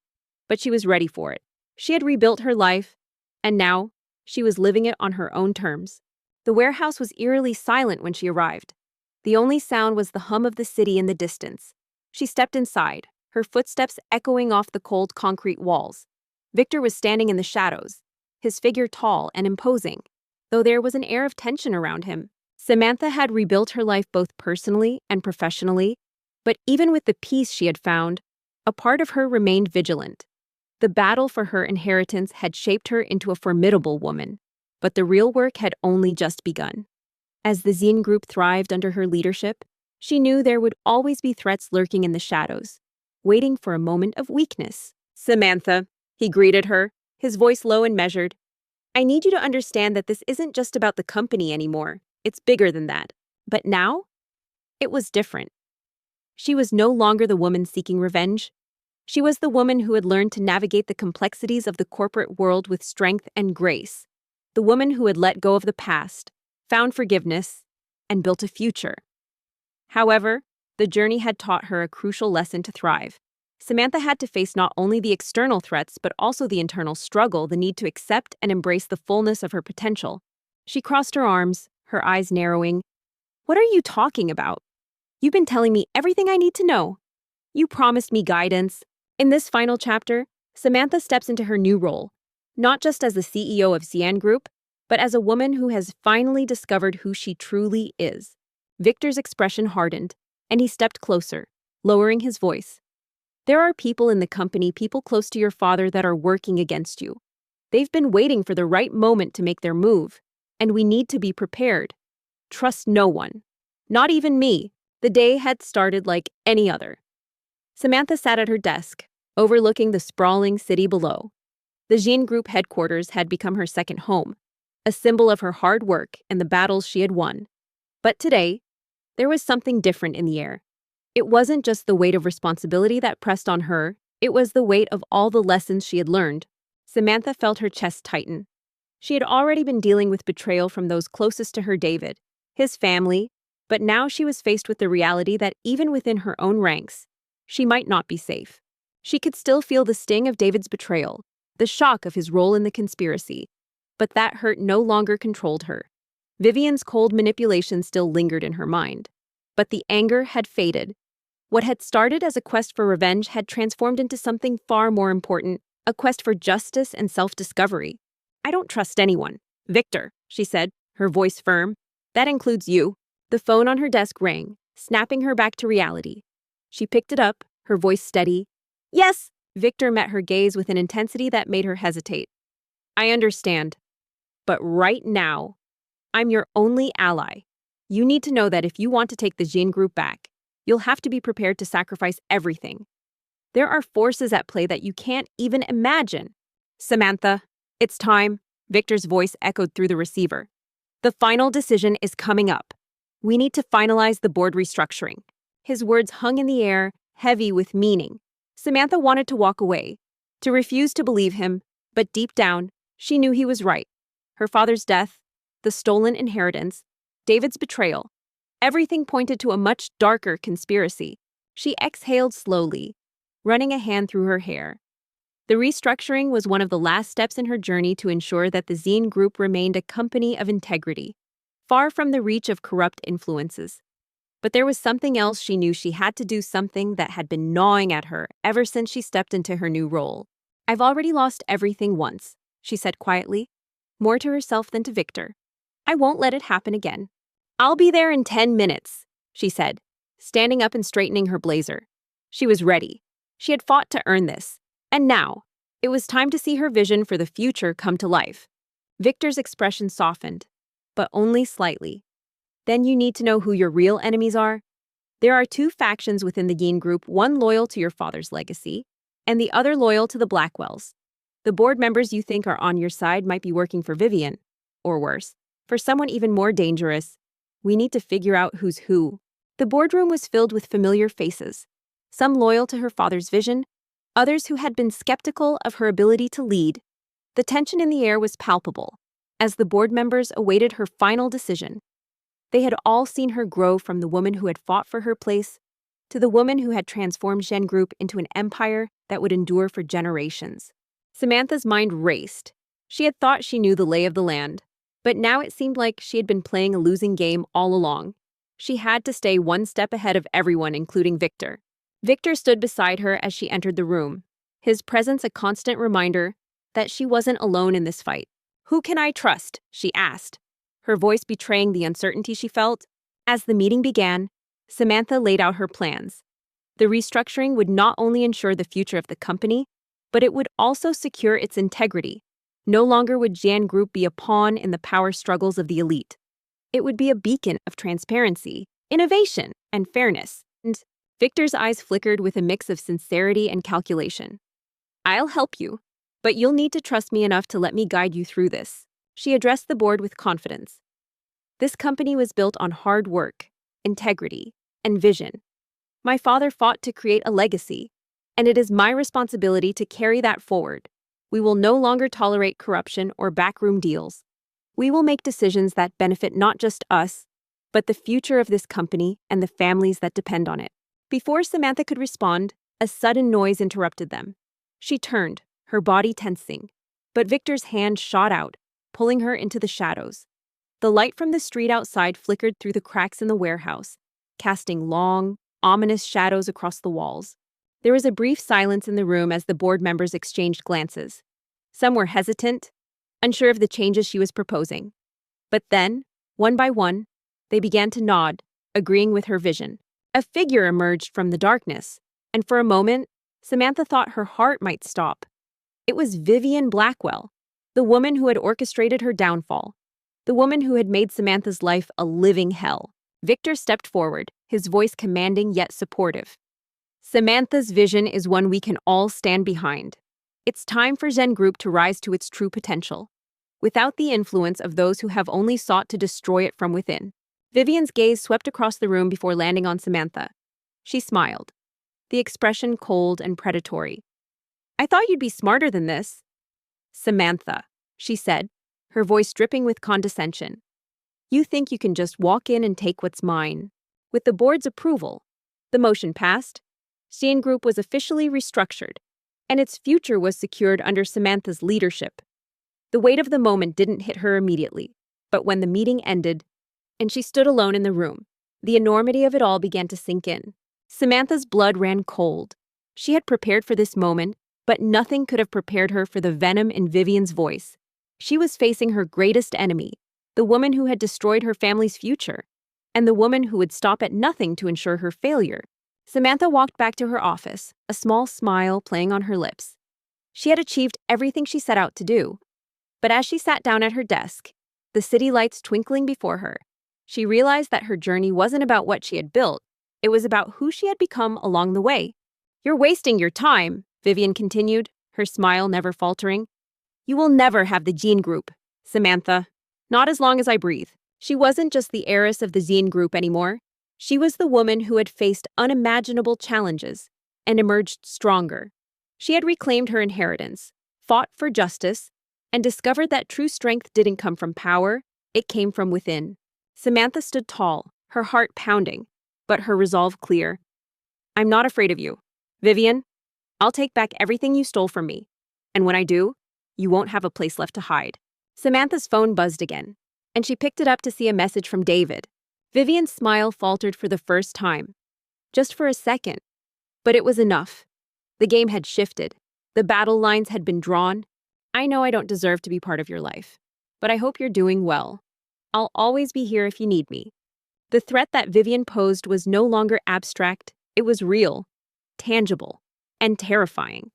but she was ready for it. She had rebuilt her life, and now she was living it on her own terms. The warehouse was eerily silent when she arrived. The only sound was the hum of the city in the distance. She stepped inside, her footsteps echoing off the cold concrete walls. Victor was standing in the shadows, his figure tall and imposing, though there was an air of tension around him. Samantha had rebuilt her life both personally and professionally, but even with the peace she had found, a part of her remained vigilant. The battle for her inheritance had shaped her into a formidable woman, but the real work had only just begun. As the Zine group thrived under her leadership, she knew there would always be threats lurking in the shadows, waiting for a moment of weakness. "Samantha," he greeted her, his voice low and measured. "I need you to understand that this isn't just about the company anymore. It's bigger than that." But now, it was different. She was no longer the woman seeking revenge. She was the woman who had learned to navigate the complexities of the corporate world with strength and grace. The woman who had let go of the past, found forgiveness, and built a future. However, the journey had taught her a crucial lesson to thrive. Samantha had to face not only the external threats but also the internal struggle, the need to accept and embrace the fullness of her potential. She crossed her arms, her eyes narrowing. "What are you talking about? You've been telling me everything I need to know. You promised me guidance." In this final chapter, Samantha steps into her new role, not just as the CEO of Cian Group, but as a woman who has finally discovered who she truly is. Victor's expression hardened, and he stepped closer, lowering his voice. "There are people in the company, people close to your father, that are working against you. They've been waiting for the right moment to make their move, and we need to be prepared. Trust no one. Not even me." The day had started like any other. Samantha sat at her desk, overlooking the sprawling city below. The Zine Group headquarters had become her second home, a symbol of her hard work and the battles she had won. But today, there was something different in the air. It wasn't just the weight of responsibility that pressed on her, it was the weight of all the lessons she had learned. Samantha felt her chest tighten. She had already been dealing with betrayal from those closest to her, David, his family, but now she was faced with the reality that even within her own ranks, she might not be safe. She could still feel the sting of David's betrayal, the shock of his role in the conspiracy, but that hurt no longer controlled her. Vivian's cold manipulation still lingered in her mind, but the anger had faded. What had started as a quest for revenge had transformed into something far more important, a quest for justice and self-discovery. "I don't trust anyone. Victor," she said, her voice firm. "That includes you." The phone on her desk rang, snapping her back to reality. She picked it up, her voice steady. "Yes!" Victor met her gaze with an intensity that made her hesitate. "I understand. But right now, I'm your only ally. You need to know that if you want to take the Jean group back, you'll have to be prepared to sacrifice everything. There are forces at play that you can't even imagine." "Samantha, it's time," Victor's voice echoed through the receiver. "The final decision is coming up. We need to finalize the board restructuring." His words hung in the air, heavy with meaning. Samantha wanted to walk away, to refuse to believe him, but deep down, she knew he was right. Her father's death, the stolen inheritance, David's betrayal, everything pointed to a much darker conspiracy. She exhaled slowly, running a hand through her hair. The restructuring was one of the last steps in her journey to ensure that the Zine Group remained a company of integrity, far from the reach of corrupt influences. But there was something else she knew. She had to do something that had been gnawing at her ever since she stepped into her new role. "I've already lost everything once," she said quietly, more to herself than to Victor. "I won't let it happen again." "I'll be there in 10 minutes, she said, standing up and straightening her blazer. She was ready. She had fought to earn this. And now, it was time to see her vision for the future come to life. Victor's expression softened, but only slightly. "Then you need to know who your real enemies are. There are two factions within the Yin group, one loyal to your father's legacy, and the other loyal to the Blackwells. The board members you think are on your side might be working for Vivian, or worse, for someone even more dangerous. We need to figure out who's who." The boardroom was filled with familiar faces, some loyal to her father's vision, others who had been skeptical of her ability to lead. The tension in the air was palpable, as the board members awaited her final decision. They had all seen her grow from the woman who had fought for her place to the woman who had transformed Zhen Group into an empire that would endure for generations. Samantha's mind raced. She had thought she knew the lay of the land, but now it seemed like she had been playing a losing game all along. She had to stay one step ahead of everyone, including Victor. Victor stood beside her as she entered the room, his presence a constant reminder that she wasn't alone in this fight. "Who can I trust?" she asked, her voice betraying the uncertainty she felt. As the meeting began, Samantha laid out her plans. The restructuring would not only ensure the future of the company, but it would also secure its integrity. No longer would Zhan Group be a pawn in the power struggles of the elite. It would be a beacon of transparency, innovation, and fairness. And Victor's eyes flickered with a mix of sincerity and calculation. "I'll help you, but you'll need to trust me enough to let me guide you through this." She addressed the board with confidence. "This company was built on hard work, integrity, and vision. My father fought to create a legacy, and it is my responsibility to carry that forward. We will no longer tolerate corruption or backroom deals. We will make decisions that benefit not just us, but the future of this company and the families that depend on it." Before Samantha could respond, a sudden noise interrupted them. She turned, her body tensing, but Victor's hand shot out, pulling her into the shadows. The light from the street outside flickered through the cracks in the warehouse, casting long, ominous shadows across the walls. There was a brief silence in the room as the board members exchanged glances. Some were hesitant, unsure of the changes she was proposing. But then, one by one, they began to nod, agreeing with her vision. A figure emerged from the darkness, and for a moment, Samantha thought her heart might stop. It was Vivian Blackwell, the woman who had orchestrated her downfall, the woman who had made Samantha's life a living hell. Victor stepped forward, his voice commanding yet supportive. "Samantha's vision is one we can all stand behind. It's time for Zhen Group to rise to its true potential, without the influence of those who have only sought to destroy it from within." Vivian's gaze swept across the room before landing on Samantha. She smiled, the expression cold and predatory. "I thought you'd be smarter than this." "Samantha," she said, her voice dripping with condescension. "You think you can just walk in and take what's mine." With the board's approval, the motion passed. Shein Group was officially restructured, and its future was secured under Samantha's leadership. The weight of the moment didn't hit her immediately, but when the meeting ended and she stood alone in the room, the enormity of it all began to sink in. Samantha's blood ran cold. She had prepared for this moment, but nothing could have prepared her for the venom in Vivian's voice. She was facing her greatest enemy, the woman who had destroyed her family's future, and the woman who would stop at nothing to ensure her failure. Samantha walked back to her office, a small smile playing on her lips. She had achieved everything she set out to do. But as she sat down at her desk, the city lights twinkling before her, she realized that her journey wasn't about what she had built, it was about who she had become along the way. "You're wasting your time," Vivian continued, her smile never faltering. "You will never have the Gene Group, Samantha. Not as long as I breathe." She wasn't just the heiress of the Gene Group anymore. She was the woman who had faced unimaginable challenges and emerged stronger. She had reclaimed her inheritance, fought for justice, and discovered that true strength didn't come from power, it came from within. Samantha stood tall, her heart pounding, but her resolve clear. "I'm not afraid of you. Vivian, I'll take back everything you stole from me, and when I do, you won't have a place left to hide." Samantha's phone buzzed again, and she picked it up to see a message from David. Vivian's smile faltered for the first time. Just for a second. But it was enough. The game had shifted. The battle lines had been drawn. "I know I don't deserve to be part of your life, but I hope you're doing well. I'll always be here if you need me." The threat that Vivian posed was no longer abstract, it was real, tangible, and terrifying.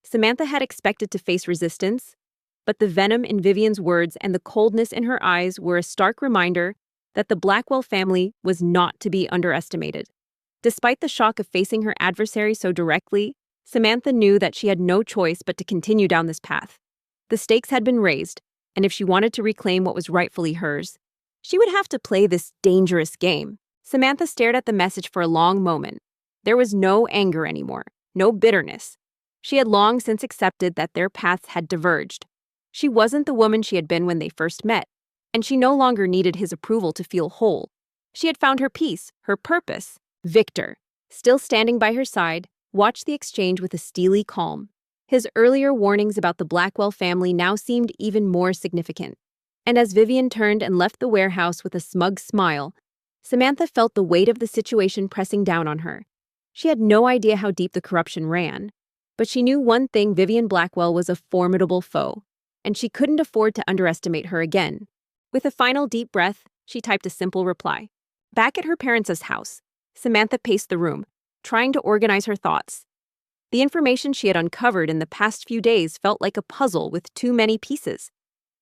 Samantha had expected to face resistance, but the venom in Vivian's words and the coldness in her eyes were a stark reminder that the Blackwell family was not to be underestimated. Despite the shock of facing her adversary so directly, Samantha knew that she had no choice but to continue down this path. The stakes had been raised, and if she wanted to reclaim what was rightfully hers, she would have to play this dangerous game. Samantha stared at the message for a long moment. There was no anger anymore, no bitterness. She had long since accepted that their paths had diverged. She wasn't the woman she had been when they first met, and she no longer needed his approval to feel whole. She had found her peace, her purpose. Victor, still standing by her side, watched the exchange with a steely calm. His earlier warnings about the Blackwell family now seemed even more significant. And as Vivian turned and left the warehouse with a smug smile, Samantha felt the weight of the situation pressing down on her. She had no idea how deep the corruption ran, but she knew one thing: Vivian Blackwell was a formidable foe, and she couldn't afford to underestimate her again. With a final deep breath, she typed a simple reply. Back at her parents' house, Samantha paced the room, trying to organize her thoughts. The information she had uncovered in the past few days felt like a puzzle with too many pieces.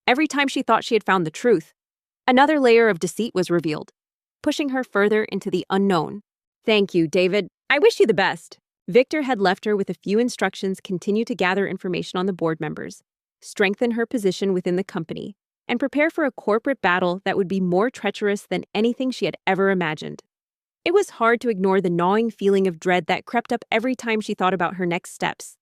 Every time she thought she had found the truth, another layer of deceit was revealed, pushing her further into the unknown. "Thank you, David. I wish you the best." Victor had left her with a few instructions: continue to gather information on the board members, strengthen her position within the company, and prepare for a corporate battle that would be more treacherous than anything she had ever imagined. It was hard to ignore the gnawing feeling of dread that crept up every time she thought about her next steps.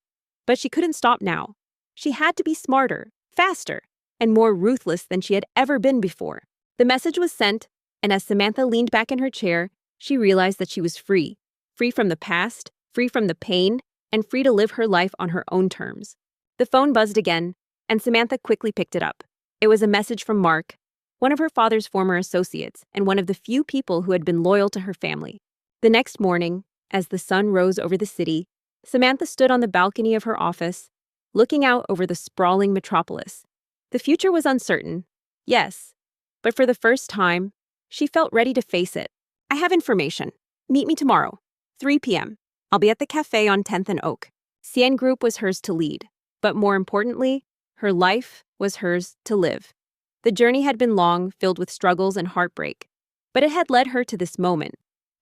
But she couldn't stop now. She had to be smarter, faster, and more ruthless than she had ever been before. The message was sent, and as Samantha leaned back in her chair, she realized that she was free. Free from the past, free from the pain, and free to live her life on her own terms. The phone buzzed again, and Samantha quickly picked it up. It was a message from Mark, one of her father's former associates and one of the few people who had been loyal to her family. The next morning, as the sun rose over the city, Samantha stood on the balcony of her office, looking out over the sprawling metropolis. The future was uncertain, yes, but for the first time, she felt ready to face it. "I have information. Meet me tomorrow, 3 p.m. I'll be at the cafe on 10th and Oak." Shein Group was hers to lead, but more importantly, her life was hers to live. The journey had been long, filled with struggles and heartbreak, but it had led her to this moment,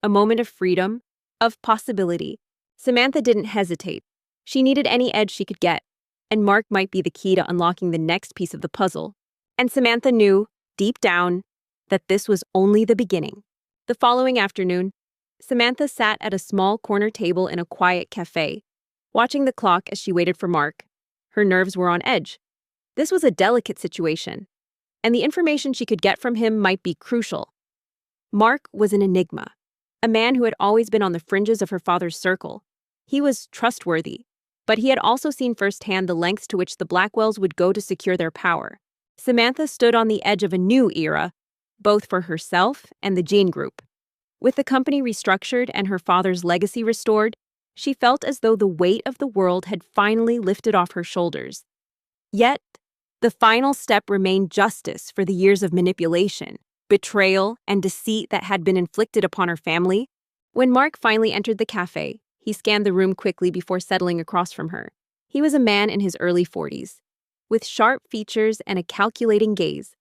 a moment of freedom, of possibility. Samantha didn't hesitate. She needed any edge she could get, and Mark might be the key to unlocking the next piece of the puzzle. And Samantha knew, deep down, that this was only the beginning. The following afternoon, Samantha sat at a small corner table in a quiet cafe, watching the clock as she waited for Mark. Her nerves were on edge. This was a delicate situation, and the information she could get from him might be crucial. Mark was an enigma, a man who had always been on the fringes of her father's circle. He was trustworthy, but he had also seen firsthand the lengths to which the Blackwells would go to secure their power. Samantha stood on the edge of a new era, both for herself and the Gene Group. With the company restructured and her father's legacy restored, she felt as though the weight of the world had finally lifted off her shoulders. Yet, the final step remained justice for the years of manipulation, betrayal, and deceit that had been inflicted upon her family. When Mark finally entered the cafe, he scanned the room quickly before settling across from her. He was a man in his early 40s, with sharp features and a calculating gaze.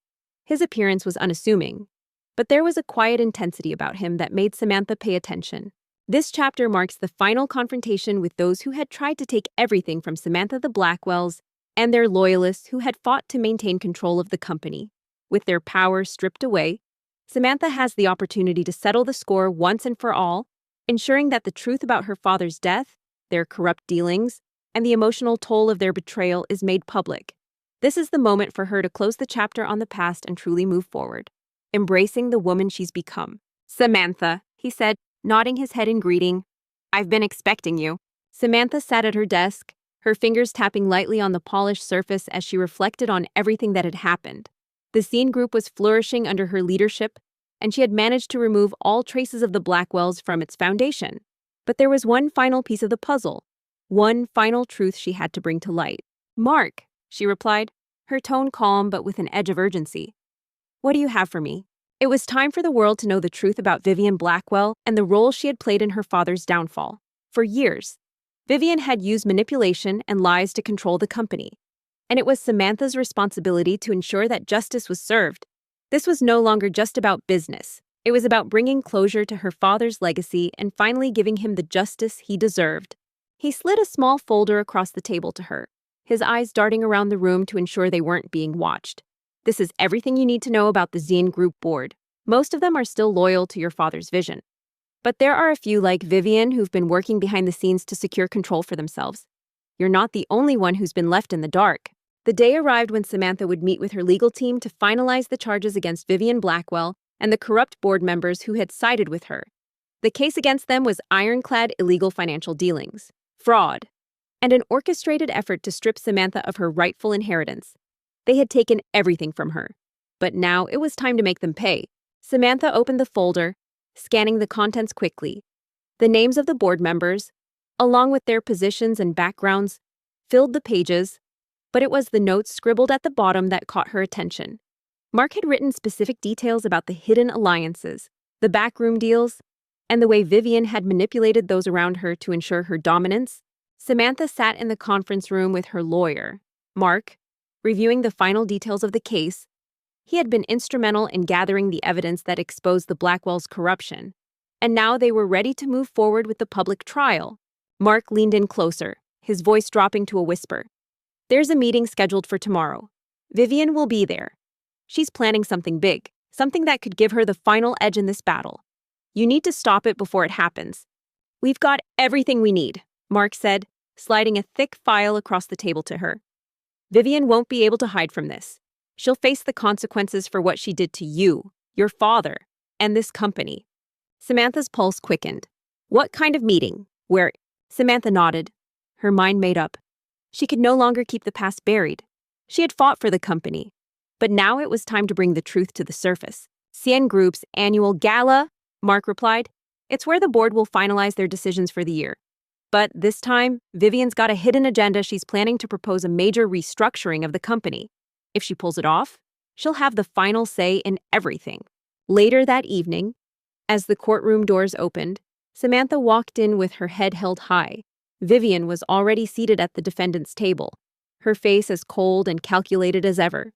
His appearance was unassuming, but there was a quiet intensity about him that made Samantha pay attention. This chapter marks the final confrontation with those who had tried to take everything from Samantha the Blackwells and their loyalists who had fought to maintain control of the company. With their power stripped away, Samantha has the opportunity to settle the score once and for all, ensuring that the truth about her father's death, their corrupt dealings, and the emotional toll of their betrayal is made public. This is the moment for her to close the chapter on the past and truly move forward, embracing the woman she's become. "Samantha," he said, nodding his head in greeting. "I've been expecting you." Samantha sat at her desk, her fingers tapping lightly on the polished surface as she reflected on everything that had happened. The Scene Group was flourishing under her leadership, and she had managed to remove all traces of the Blackwells from its foundation. But there was one final piece of the puzzle, one final truth she had to bring to light. "Mark," she replied, her tone calm but with an edge of urgency. "What do you have for me?" It was time for the world to know the truth about Vivian Blackwell and the role she had played in her father's downfall. For years, Vivian had used manipulation and lies to control the company, and it was Samantha's responsibility to ensure that justice was served. This was no longer just about business. It was about bringing closure to her father's legacy and finally giving him the justice he deserved. He slid a small folder across the table to her, his eyes darting around the room to ensure they weren't being watched. "This is everything you need to know about the Zine Group board. Most of them are still loyal to your father's vision. But there are a few like Vivian who've been working behind the scenes to secure control for themselves. You're not the only one who's been left in the dark." The day arrived when Samantha would meet with her legal team to finalize the charges against Vivian Blackwell and the corrupt board members who had sided with her. The case against them was ironclad illegal financial dealings, fraud, and an orchestrated effort to strip Samantha of her rightful inheritance. They had taken everything from her, but now it was time to make them pay. Samantha opened the folder, scanning the contents quickly. The names of the board members, along with their positions and backgrounds, filled the pages, but it was the notes scribbled at the bottom that caught her attention. Mark had written specific details about the hidden alliances, the backroom deals, and the way Vivian had manipulated those around her to ensure her dominance. Samantha sat in the conference room with her lawyer, Mark, reviewing the final details of the case. He had been instrumental in gathering the evidence that exposed the Blackwells' corruption, and now they were ready to move forward with the public trial. Mark leaned in closer, his voice dropping to a whisper. "There's a meeting scheduled for tomorrow. Vivian will be there. She's planning something big, something that could give her the final edge in this battle. You need to stop it before it happens." "We've got everything we need," Mark said, sliding a thick file across the table to her. "Vivian won't be able to hide from this. She'll face the consequences for what she did to you, your father, and this company." Samantha's pulse quickened. "What kind of meeting? Where?" Samantha nodded, her mind made up. She could no longer keep the past buried. She had fought for the company, but now it was time to bring the truth to the surface. "Cien Group's annual gala," Mark replied. "It's where the board will finalize their decisions for the year. But this time, Vivian's got a hidden agenda. She's planning to propose a major restructuring of the company. If she pulls it off, she'll have the final say in everything." Later that evening, as the courtroom doors opened, Samantha walked in with her head held high. Vivian was already seated at the defendant's table, her face as cold and calculated as ever.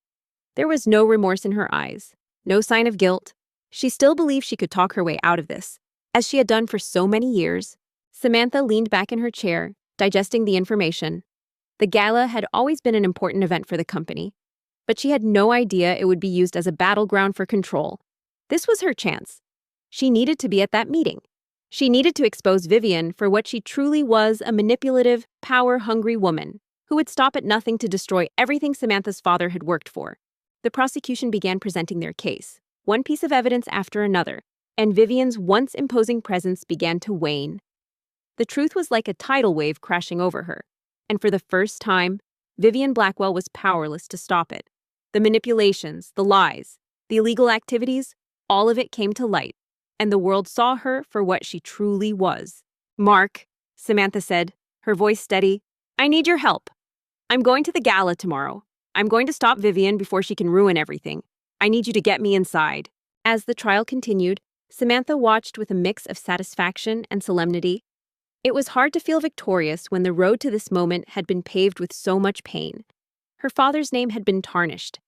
There was no remorse in her eyes, no sign of guilt. She still believed she could talk her way out of this, as she had done for so many years. Samantha leaned back in her chair, digesting the information. The gala had always been an important event for the company, but she had no idea it would be used as a battleground for control. This was her chance. She needed to be at that meeting. She needed to expose Vivian for what she truly was, a manipulative, power-hungry woman. who would stop at nothing to destroy everything Samantha's father had worked for. The prosecution began presenting their case, one piece of evidence after another, and Vivian's once imposing presence began to wane. The truth was like a tidal wave crashing over her, and for the first time, Vivian Blackwell was powerless to stop it. The manipulations, the lies, the illegal activities, all of it came to light, and the world saw her for what she truly was. "Mark," Samantha said, her voice steady, "I need your help. I'm going to the gala tomorrow. I'm going to stop Vivian before she can ruin everything. I need you to get me inside." As the trial continued, Samantha watched with a mix of satisfaction and solemnity. It was hard to feel victorious when the road to this moment had been paved with so much pain. Her father's name had been tarnished,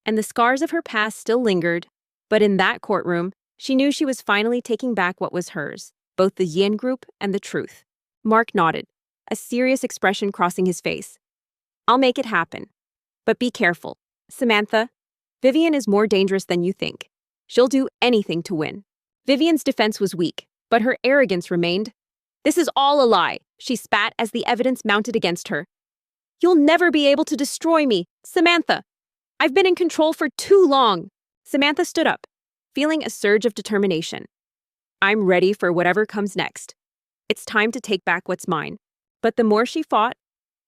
and the scars of her past still lingered, but in that courtroom, she knew she was finally taking back what was hers, both the Yin group and the truth. Mark nodded, a serious expression crossing his face. "I'll make it happen. But be careful. Samantha, Vivian is more dangerous than you think. She'll do anything to win." Vivian's defense was weak, but her arrogance remained. "This is all a lie," she spat as the evidence mounted against her. "You'll never be able to destroy me, Samantha. I've been in control for too long." Samantha stood up, feeling a surge of determination. "I'm ready for whatever comes next. It's time to take back what's mine." But the more she fought,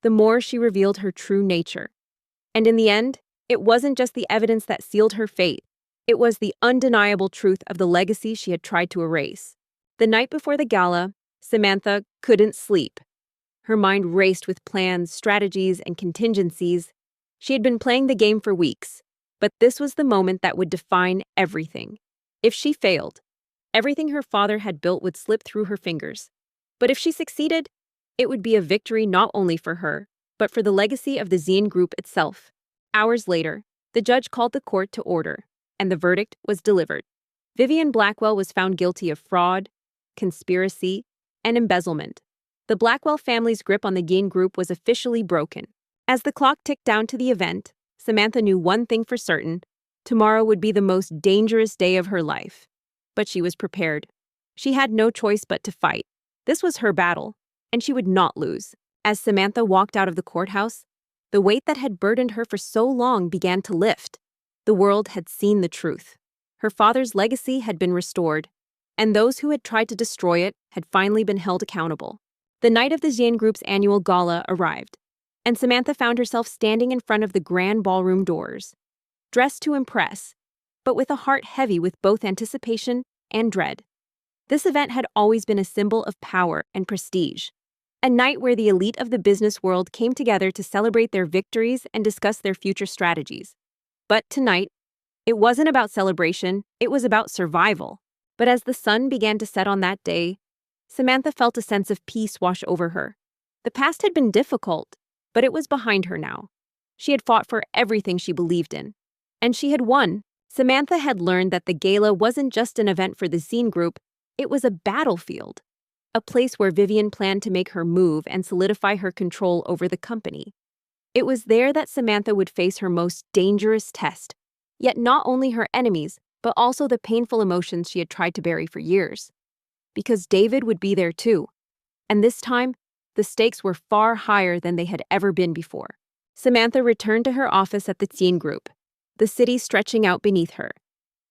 the more she revealed her true nature. And in the end, it wasn't just the evidence that sealed her fate. It was the undeniable truth of the legacy she had tried to erase. The night before the gala, Samantha couldn't sleep. Her mind raced with plans, strategies, and contingencies. She had been playing the game for weeks, but this was the moment that would define everything. If she failed, everything her father had built would slip through her fingers. But if she succeeded, it would be a victory not only for her, but for the legacy of the Zine Group itself. Hours later, the judge called the court to order, and the verdict was delivered. Vivian Blackwell was found guilty of fraud, conspiracy, and embezzlement. The Blackwell family's grip on the Yin Group was officially broken. As the clock ticked down to the event, Samantha knew one thing for certain: tomorrow would be the most dangerous day of her life. But she was prepared. She had no choice but to fight. This was her battle, and she would not lose. As Samantha walked out of the courthouse, the weight that had burdened her for so long began to lift. The world had seen the truth. Her father's legacy had been restored, and those who had tried to destroy it had finally been held accountable. The night of the Zine Group's annual gala arrived, and Samantha found herself standing in front of the grand ballroom doors, dressed to impress, but with a heart heavy with both anticipation and dread. This event had always been a symbol of power and prestige, a night where the elite of the business world came together to celebrate their victories and discuss their future strategies. But tonight, it wasn't about celebration, it was about survival. But as the sun began to set on that day, Samantha felt a sense of peace wash over her. The past had been difficult, but it was behind her now. She had fought for everything she believed in, and she had won. Samantha had learned that the gala wasn't just an event for the Zine Group, it was a battlefield, a place where Vivian planned to make her move and solidify her control over the company. It was there that Samantha would face her most dangerous test, yet not only her enemies, but also the painful emotions she had tried to bury for years. Because David would be there too, and this time, the stakes were far higher than they had ever been before. Samantha returned to her office at the Zine Group, the city stretching out beneath her.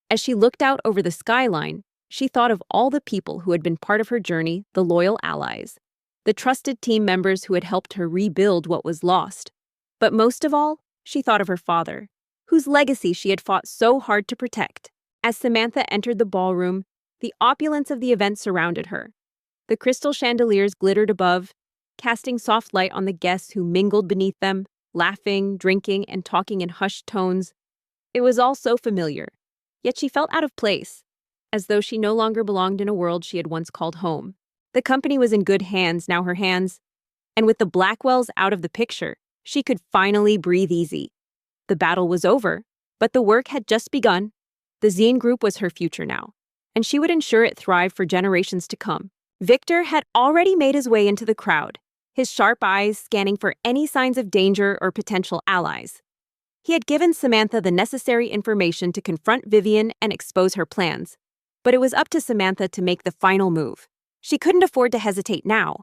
As she looked out over the skyline, she thought of all the people who had been part of her journey, the loyal allies, the trusted team members who had helped her rebuild what was lost. But most of all, she thought of her father, whose legacy she had fought so hard to protect. As Samantha entered the ballroom, the opulence of the event surrounded her. The crystal chandeliers glittered above, casting soft light on the guests who mingled beneath them, laughing, drinking, and talking in hushed tones. It was all so familiar, yet she felt out of place, as though she no longer belonged in a world she had once called home. The company was in good hands, now her hands, and with the Blackwells out of the picture, she could finally breathe easy. The battle was over, but the work had just begun. The Zine Group was her future now, and she would ensure it thrived for generations to come. Victor had already made his way into the crowd, his sharp eyes scanning for any signs of danger or potential allies. He had given Samantha the necessary information to confront Vivian and expose her plans, but it was up to Samantha to make the final move. She couldn't afford to hesitate now.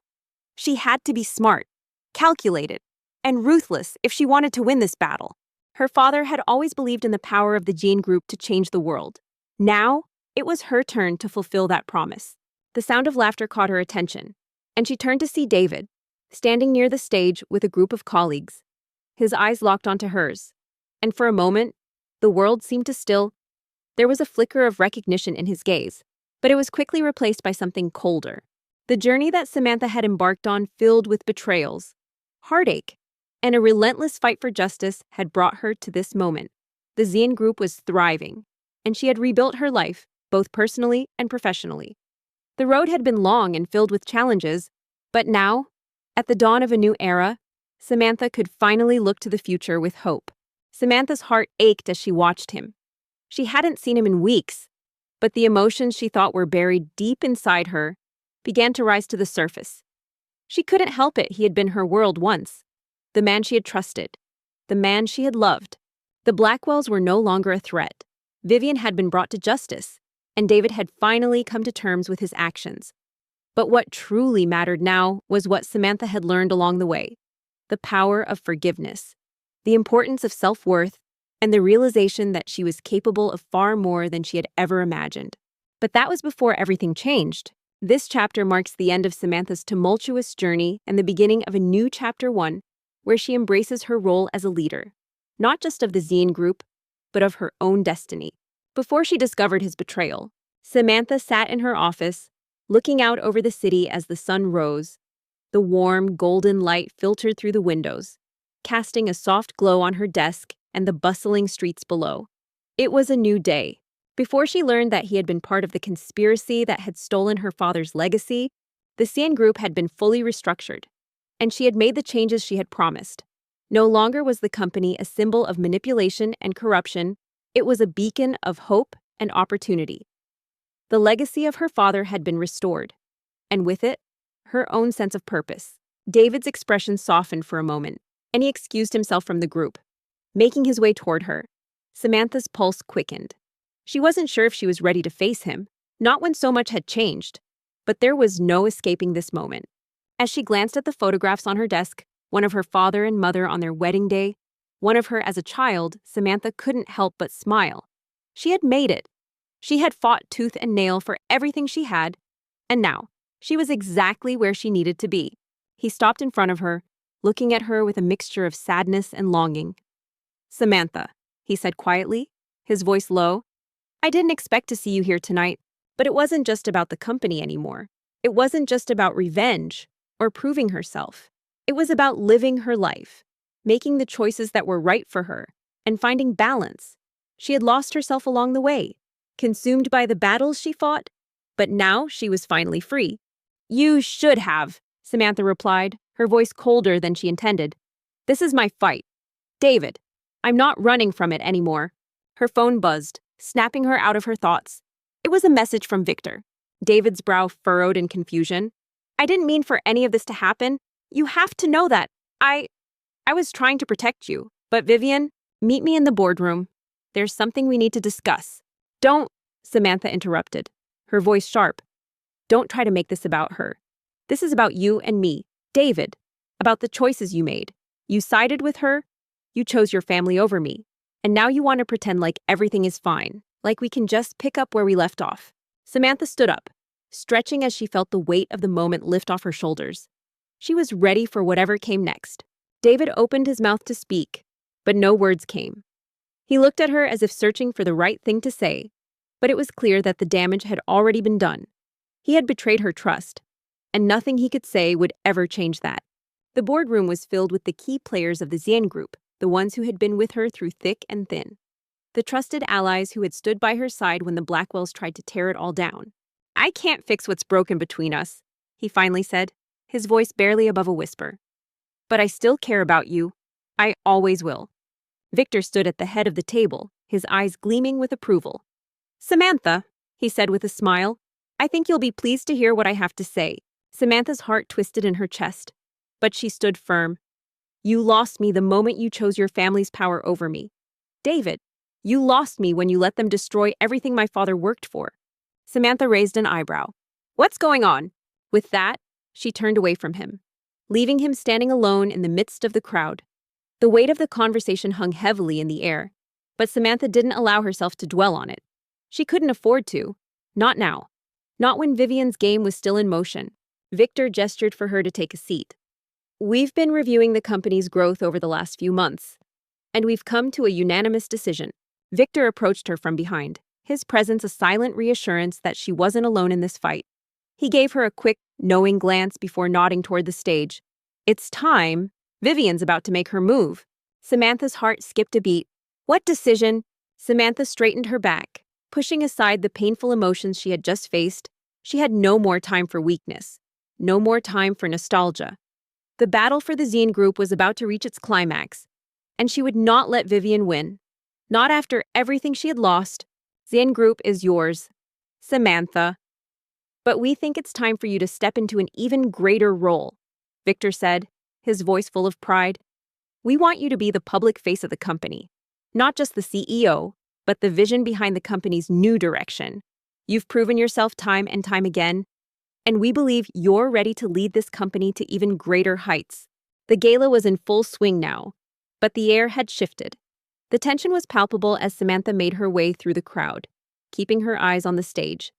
She had to be smart, calculated, and ruthless if she wanted to win this battle. Her father had always believed in the power of the Gene Group to change the world. Now, it was her turn to fulfill that promise. The sound of laughter caught her attention, and she turned to see David, standing near the stage with a group of colleagues. His eyes locked onto hers, and for a moment, the world seemed to still. There was a flicker of recognition in his gaze, but it was quickly replaced by something colder. The journey that Samantha had embarked on, filled with betrayals, heartache, and a relentless fight for justice, had brought her to this moment. The Zien Group was thriving, and she had rebuilt her life, both personally and professionally. The road had been long and filled with challenges, but now, at the dawn of a new era, Samantha could finally look to the future with hope. Samantha's heart ached as she watched him. She hadn't seen him in weeks, but the emotions she thought were buried deep inside her began to rise to the surface. She couldn't help it. He had been her world once. The man she had trusted. The man she had loved. The Blackwells were no longer a threat. Vivian had been brought to justice, and David had finally come to terms with his actions. But what truly mattered now was what Samantha had learned along the way. The power of forgiveness. The importance of self-worth, and the realization that she was capable of far more than she had ever imagined. But that was before everything changed. This chapter marks the end of Samantha's tumultuous journey and the beginning of a new chapter 1, where she embraces her role as a leader, not just of the Zien Group, but of her own destiny. Before she discovered his betrayal, Samantha sat in her office, looking out over the city as the sun rose. The warm, golden light filtered through the windows, casting a soft glow on her desk and the bustling streets below. It was a new day. Before she learned that he had been part of the conspiracy that had stolen her father's legacy, the Zien Group had been fully restructured, and she had made the changes she had promised. No longer was the company a symbol of manipulation and corruption, it was a beacon of hope and opportunity. The legacy of her father had been restored, and with it, her own sense of purpose. David's expression softened for a moment, and he excused himself from the group. Making his way toward her, Samantha's pulse quickened. She wasn't sure if she was ready to face him, not when so much had changed, but there was no escaping this moment. As she glanced at the photographs on her desk, one of her father and mother on their wedding day, one of her as a child, Samantha couldn't help but smile. She had made it. She had fought tooth and nail for everything she had, and now, she was exactly where she needed to be. He stopped in front of her, looking at her with a mixture of sadness and longing. "Samantha," he said quietly, his voice low, "I didn't expect to see you here tonight, but it wasn't just about the company anymore. It wasn't just about revenge or proving herself. It was about living her life, making the choices that were right for her, and finding balance. She had lost herself along the way, consumed by the battles she fought, but now she was finally free." "You should have," Samantha replied, her voice colder than she intended. "This is my fight. David, I'm not running from it anymore." Her phone buzzed, snapping her out of her thoughts. It was a message from Victor. David's brow furrowed in confusion. "I didn't mean for any of this to happen. You have to know that. I was trying to protect you. But Vivian, meet me in the boardroom. There's something we need to discuss." "Don't," Samantha interrupted, her voice sharp. "Don't try to make this about her. This is about you and me, David, about the choices you made. You sided with her, you chose your family over me, and now you want to pretend like everything is fine, like we can just pick up where we left off." Samantha stood up, stretching as she felt the weight of the moment lift off her shoulders. She was ready for whatever came next. David opened his mouth to speak, but no words came. He looked at her as if searching for the right thing to say, but it was clear that the damage had already been done. He had betrayed her trust, and nothing he could say would ever change that. The boardroom was filled with the key players of the Zien Group, the ones who had been with her through thick and thin. The trusted allies who had stood by her side when the Blackwells tried to tear it all down. "I can't fix what's broken between us," he finally said, his voice barely above a whisper. "But I still care about you. I always will." Victor stood at the head of the table, his eyes gleaming with approval. "Samantha," he said with a smile, "I think you'll be pleased to hear what I have to say." Samantha's heart twisted in her chest, but she stood firm. "You lost me the moment you chose your family's power over me. David, you lost me when you let them destroy everything my father worked for." Samantha raised an eyebrow. "What's going on?" With that, she turned away from him. leaving him standing alone in the midst of the crowd. The weight of the conversation hung heavily in the air, but Samantha didn't allow herself to dwell on it. She couldn't afford to. Not now. Not when Vivian's game was still in motion. Victor gestured for her to take a seat. "We've been reviewing the company's growth over the last few months, and we've come to a unanimous decision." Victor approached her from behind, his presence a silent reassurance that she wasn't alone in this fight. He gave her a quick, knowing glance before nodding toward the stage. "It's time. Vivian's about to make her move." Samantha's heart skipped a beat. "What decision?" Samantha straightened her back, pushing aside the painful emotions she had just faced. She had no more time for weakness, no more time for nostalgia. The battle for the Zine group was about to reach its climax, and she would not let Vivian win. Not after everything she had lost. "Zine group is yours, Samantha. But we think it's time for you to step into an even greater role," Victor said, his voice full of pride. "We want you to be the public face of the company, not just the CEO, but the vision behind the company's new direction. You've proven yourself time and time again, and we believe you're ready to lead this company to even greater heights." The gala was in full swing now, but the air had shifted. The tension was palpable as Samantha made her way through the crowd, keeping her eyes on the stage.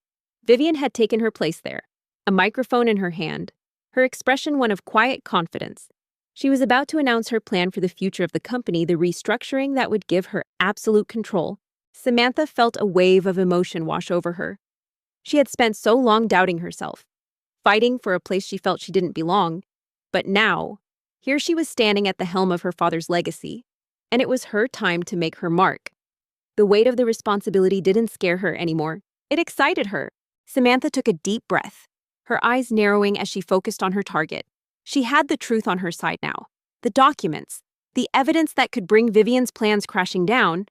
Vivian had taken her place there, a microphone in her hand, her expression one of quiet confidence. She was about to announce her plan for the future of the company, the restructuring that would give her absolute control. Samantha felt a wave of emotion wash over her. She had spent so long doubting herself, fighting for a place she felt she didn't belong. But now, here she was standing at the helm of her father's legacy, and it was her time to make her mark. The weight of the responsibility didn't scare her anymore. It excited her. Samantha took a deep breath, her eyes narrowing as she focused on her target. She had the truth on her side now, the documents, the evidence that could bring Vivian's plans crashing down,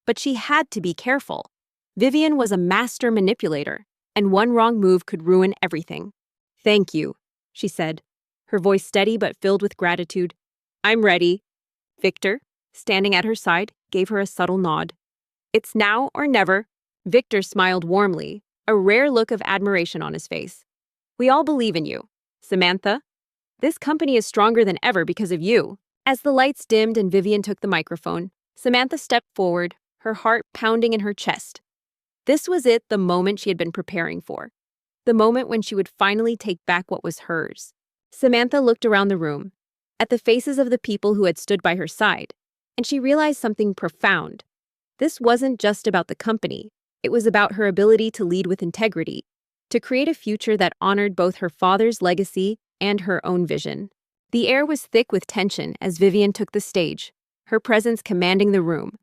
but she had to be careful. Vivian was a master manipulator, and one wrong move could ruin everything. "Thank you," she said, her voice steady but filled with gratitude. "I'm ready." Victor, standing at her side, gave her a subtle nod. "It's now or never." Victor smiled warmly, a rare look of admiration on his face. "We all believe in you, Samantha. This company is stronger than ever because of you." As the lights dimmed and Vivian took the microphone, Samantha stepped forward, her heart pounding in her chest. This was it, the moment she had been preparing for. The moment when she would finally take back what was hers. Samantha looked around the room, at the faces of the people who had stood by her side, and she realized something profound. This wasn't just about the company. It was about her ability to lead with integrity, to create a future that honored both her father's legacy and her own vision. The air was thick with tension as Vivian took the stage, her presence commanding the room.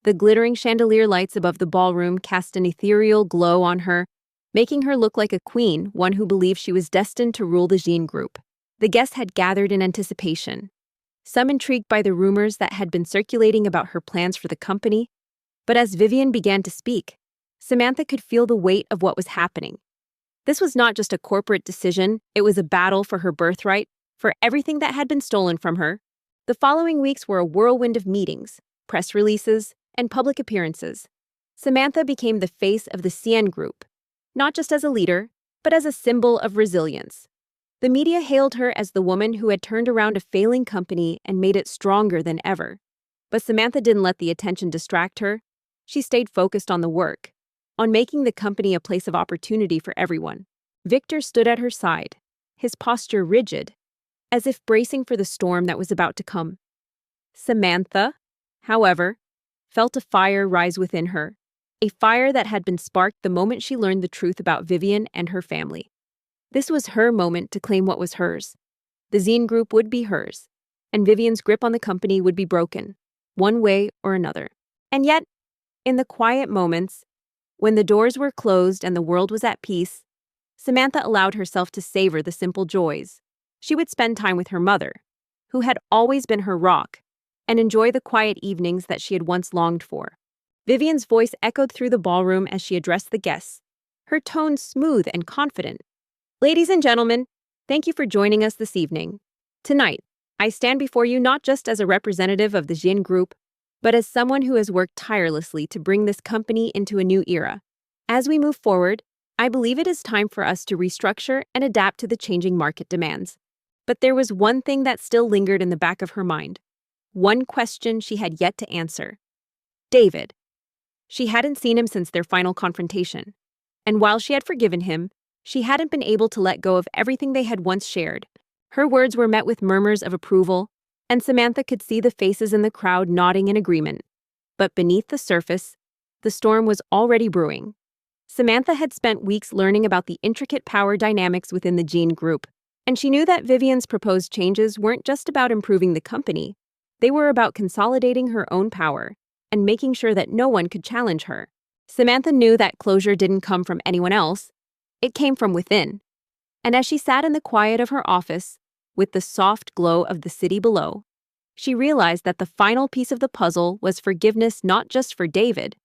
The glittering chandelier lights above the ballroom cast an ethereal glow on her, making her look like a queen, one who believed she was destined to rule the Jean group. The guests had gathered in anticipation, some intrigued by the rumors that had been circulating about her plans for the company. But as Vivian began to speak, Samantha could feel the weight of what was happening. This was not just a corporate decision, it was a battle for her birthright, for everything that had been stolen from her. The following weeks were a whirlwind of meetings, press releases, and public appearances. Samantha became the face of the CN group, not just as a leader, but as a symbol of resilience. The media hailed her as the woman who had turned around a failing company and made it stronger than ever. But Samantha didn't let the attention distract her. She stayed focused on the work, on making the company a place of opportunity for everyone. Victor stood at her side, his posture rigid, as if bracing for the storm that was about to come. Samantha, however, felt a fire rise within her, a fire that had been sparked the moment she learned the truth about Vivian and her family. This was her moment to claim what was hers. The Zine group would be hers, and Vivian's grip on the company would be broken, one way or another. And yet, in the quiet moments, when the doors were closed and the world was at peace, Samantha allowed herself to savor the simple joys. She would spend time with her mother, who had always been her rock, and enjoy the quiet evenings that she had once longed for. Vivian's voice echoed through the ballroom as she addressed the guests, her tone smooth and confident. "Ladies and gentlemen, thank you for joining us this evening. Tonight, I stand before you not just as a representative of the Jin Group, but as someone who has worked tirelessly to bring this company into a new era. As we move forward, I believe it is time for us to restructure and adapt to the changing market demands. But there was one thing that still lingered in the back of her mind. One question she had yet to answer. David. She hadn't seen him since their final confrontation. And while she had forgiven him, she hadn't been able to let go of everything they had once shared. Her words were met with murmurs of approval, and Samantha could see the faces in the crowd nodding in agreement. But beneath the surface, the storm was already brewing. Samantha had spent weeks learning about the intricate power dynamics within the Gene group, and she knew that Vivian's proposed changes weren't just about improving the company. They were about consolidating her own power and making sure that no one could challenge her. Samantha knew that closure didn't come from anyone else. It came from within. And as she sat in the quiet of her office, with the soft glow of the city below, she realized that the final piece of the puzzle was forgiveness not just for David,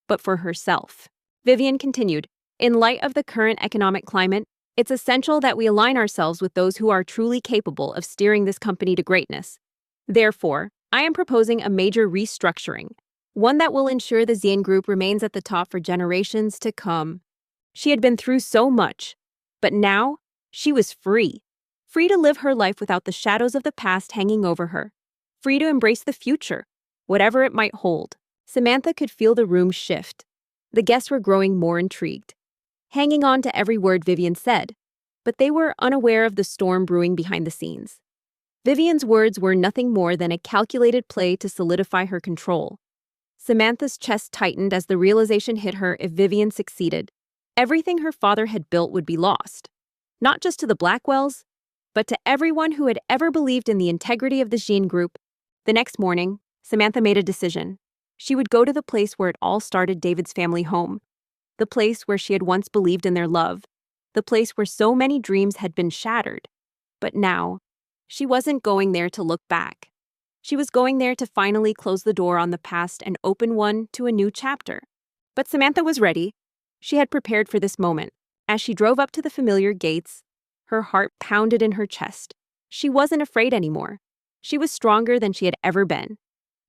but for herself. Vivian continued, "In light of the current economic climate, it's essential that we align ourselves with those who are truly capable of steering this company to greatness. Therefore, I am proposing a major restructuring, one that will ensure the Zien Group remains at the top for generations to come." She had been through so much, but now she was free. Free to live her life without the shadows of the past hanging over her. Free to embrace the future, whatever it might hold. Samantha could feel the room shift. The guests were growing more intrigued, hanging on to every word Vivian said, but they were unaware of the storm brewing behind the scenes. Vivian's words were nothing more than a calculated play to solidify her control. Samantha's chest tightened as the realization hit her: if Vivian succeeded, everything her father had built would be lost. Not just to the Blackwells, but to everyone who had ever believed in the integrity of the Gene Group. The next morning, Samantha made a decision. She would go to the place where it all started, David's family home. The place where she had once believed in their love. The place where so many dreams had been shattered. But now, she wasn't going there to look back. She was going there to finally close the door on the past and open one to a new chapter. But Samantha was ready. She had prepared for this moment. As she drove up to the familiar gates, her heart pounded in her chest. She wasn't afraid anymore. She was stronger than she had ever been.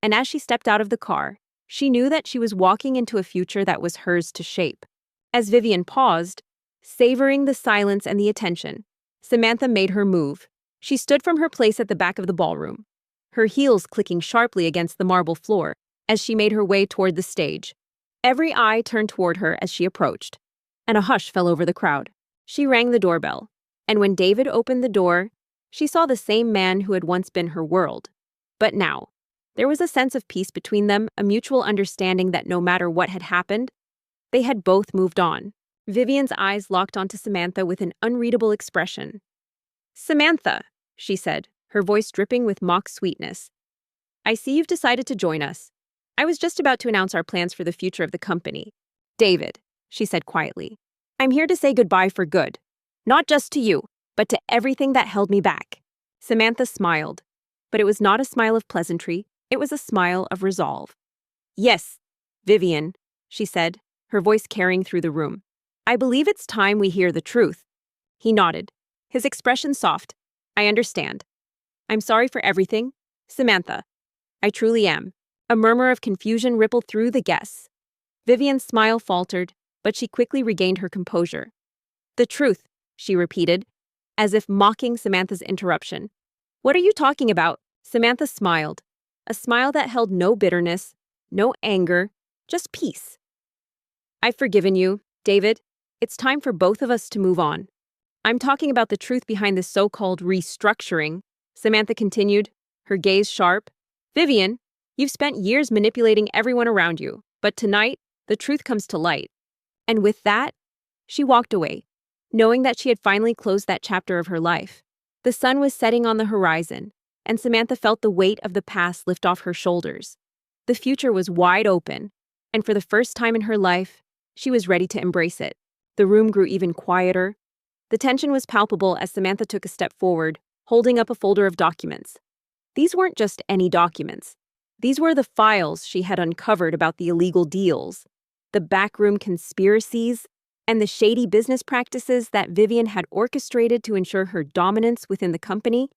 And as she stepped out of the car, she knew that she was walking into a future that was hers to shape. As Vivian paused, savoring the silence and the attention, Samantha made her move. She stood from her place at the back of the ballroom, her heels clicking sharply against the marble floor as she made her way toward the stage. Every eye turned toward her as she approached, and a hush fell over the crowd. She rang the doorbell, and when David opened the door, she saw the same man who had once been her world. But now, there was a sense of peace between them, a mutual understanding that no matter what had happened, they had both moved on. Vivian's eyes locked onto Samantha with an unreadable expression. "Samantha," she said, her voice dripping with mock sweetness, "I see you've decided to join us. I was just about to announce our plans for the future of the company." "David," she said quietly, "I'm here to say goodbye for good. Not just to you, but to everything that held me back." Samantha smiled, but it was not a smile of pleasantry. It was a smile of resolve. "Yes, Vivian," she said, her voice carrying through the room. "I believe it's time we hear the truth." He nodded, his expression soft. "I understand. I'm sorry for everything, Samantha. I truly am." A murmur of confusion rippled through the guests. Vivian's smile faltered, but she quickly regained her composure. "The truth," she repeated, as if mocking Samantha's interruption. "What are you talking about?" Samantha smiled, a smile that held no bitterness, no anger, just peace. "I've forgiven you, David. It's time for both of us to move on. I'm talking about the truth behind this so-called restructuring," Samantha continued, her gaze sharp. "Vivian, you've spent years manipulating everyone around you, but tonight, the truth comes to light." And with that, she walked away, knowing that she had finally closed that chapter of her life. The sun was setting on the horizon, and Samantha felt the weight of the past lift off her shoulders. The future was wide open, and for the first time in her life, she was ready to embrace it. The room grew even quieter. The tension was palpable as Samantha took a step forward, holding up a folder of documents. These weren't just any documents. These were the files she had uncovered about the illegal deals, the backroom conspiracies, and the shady business practices that Vivian had orchestrated to ensure her dominance within the company.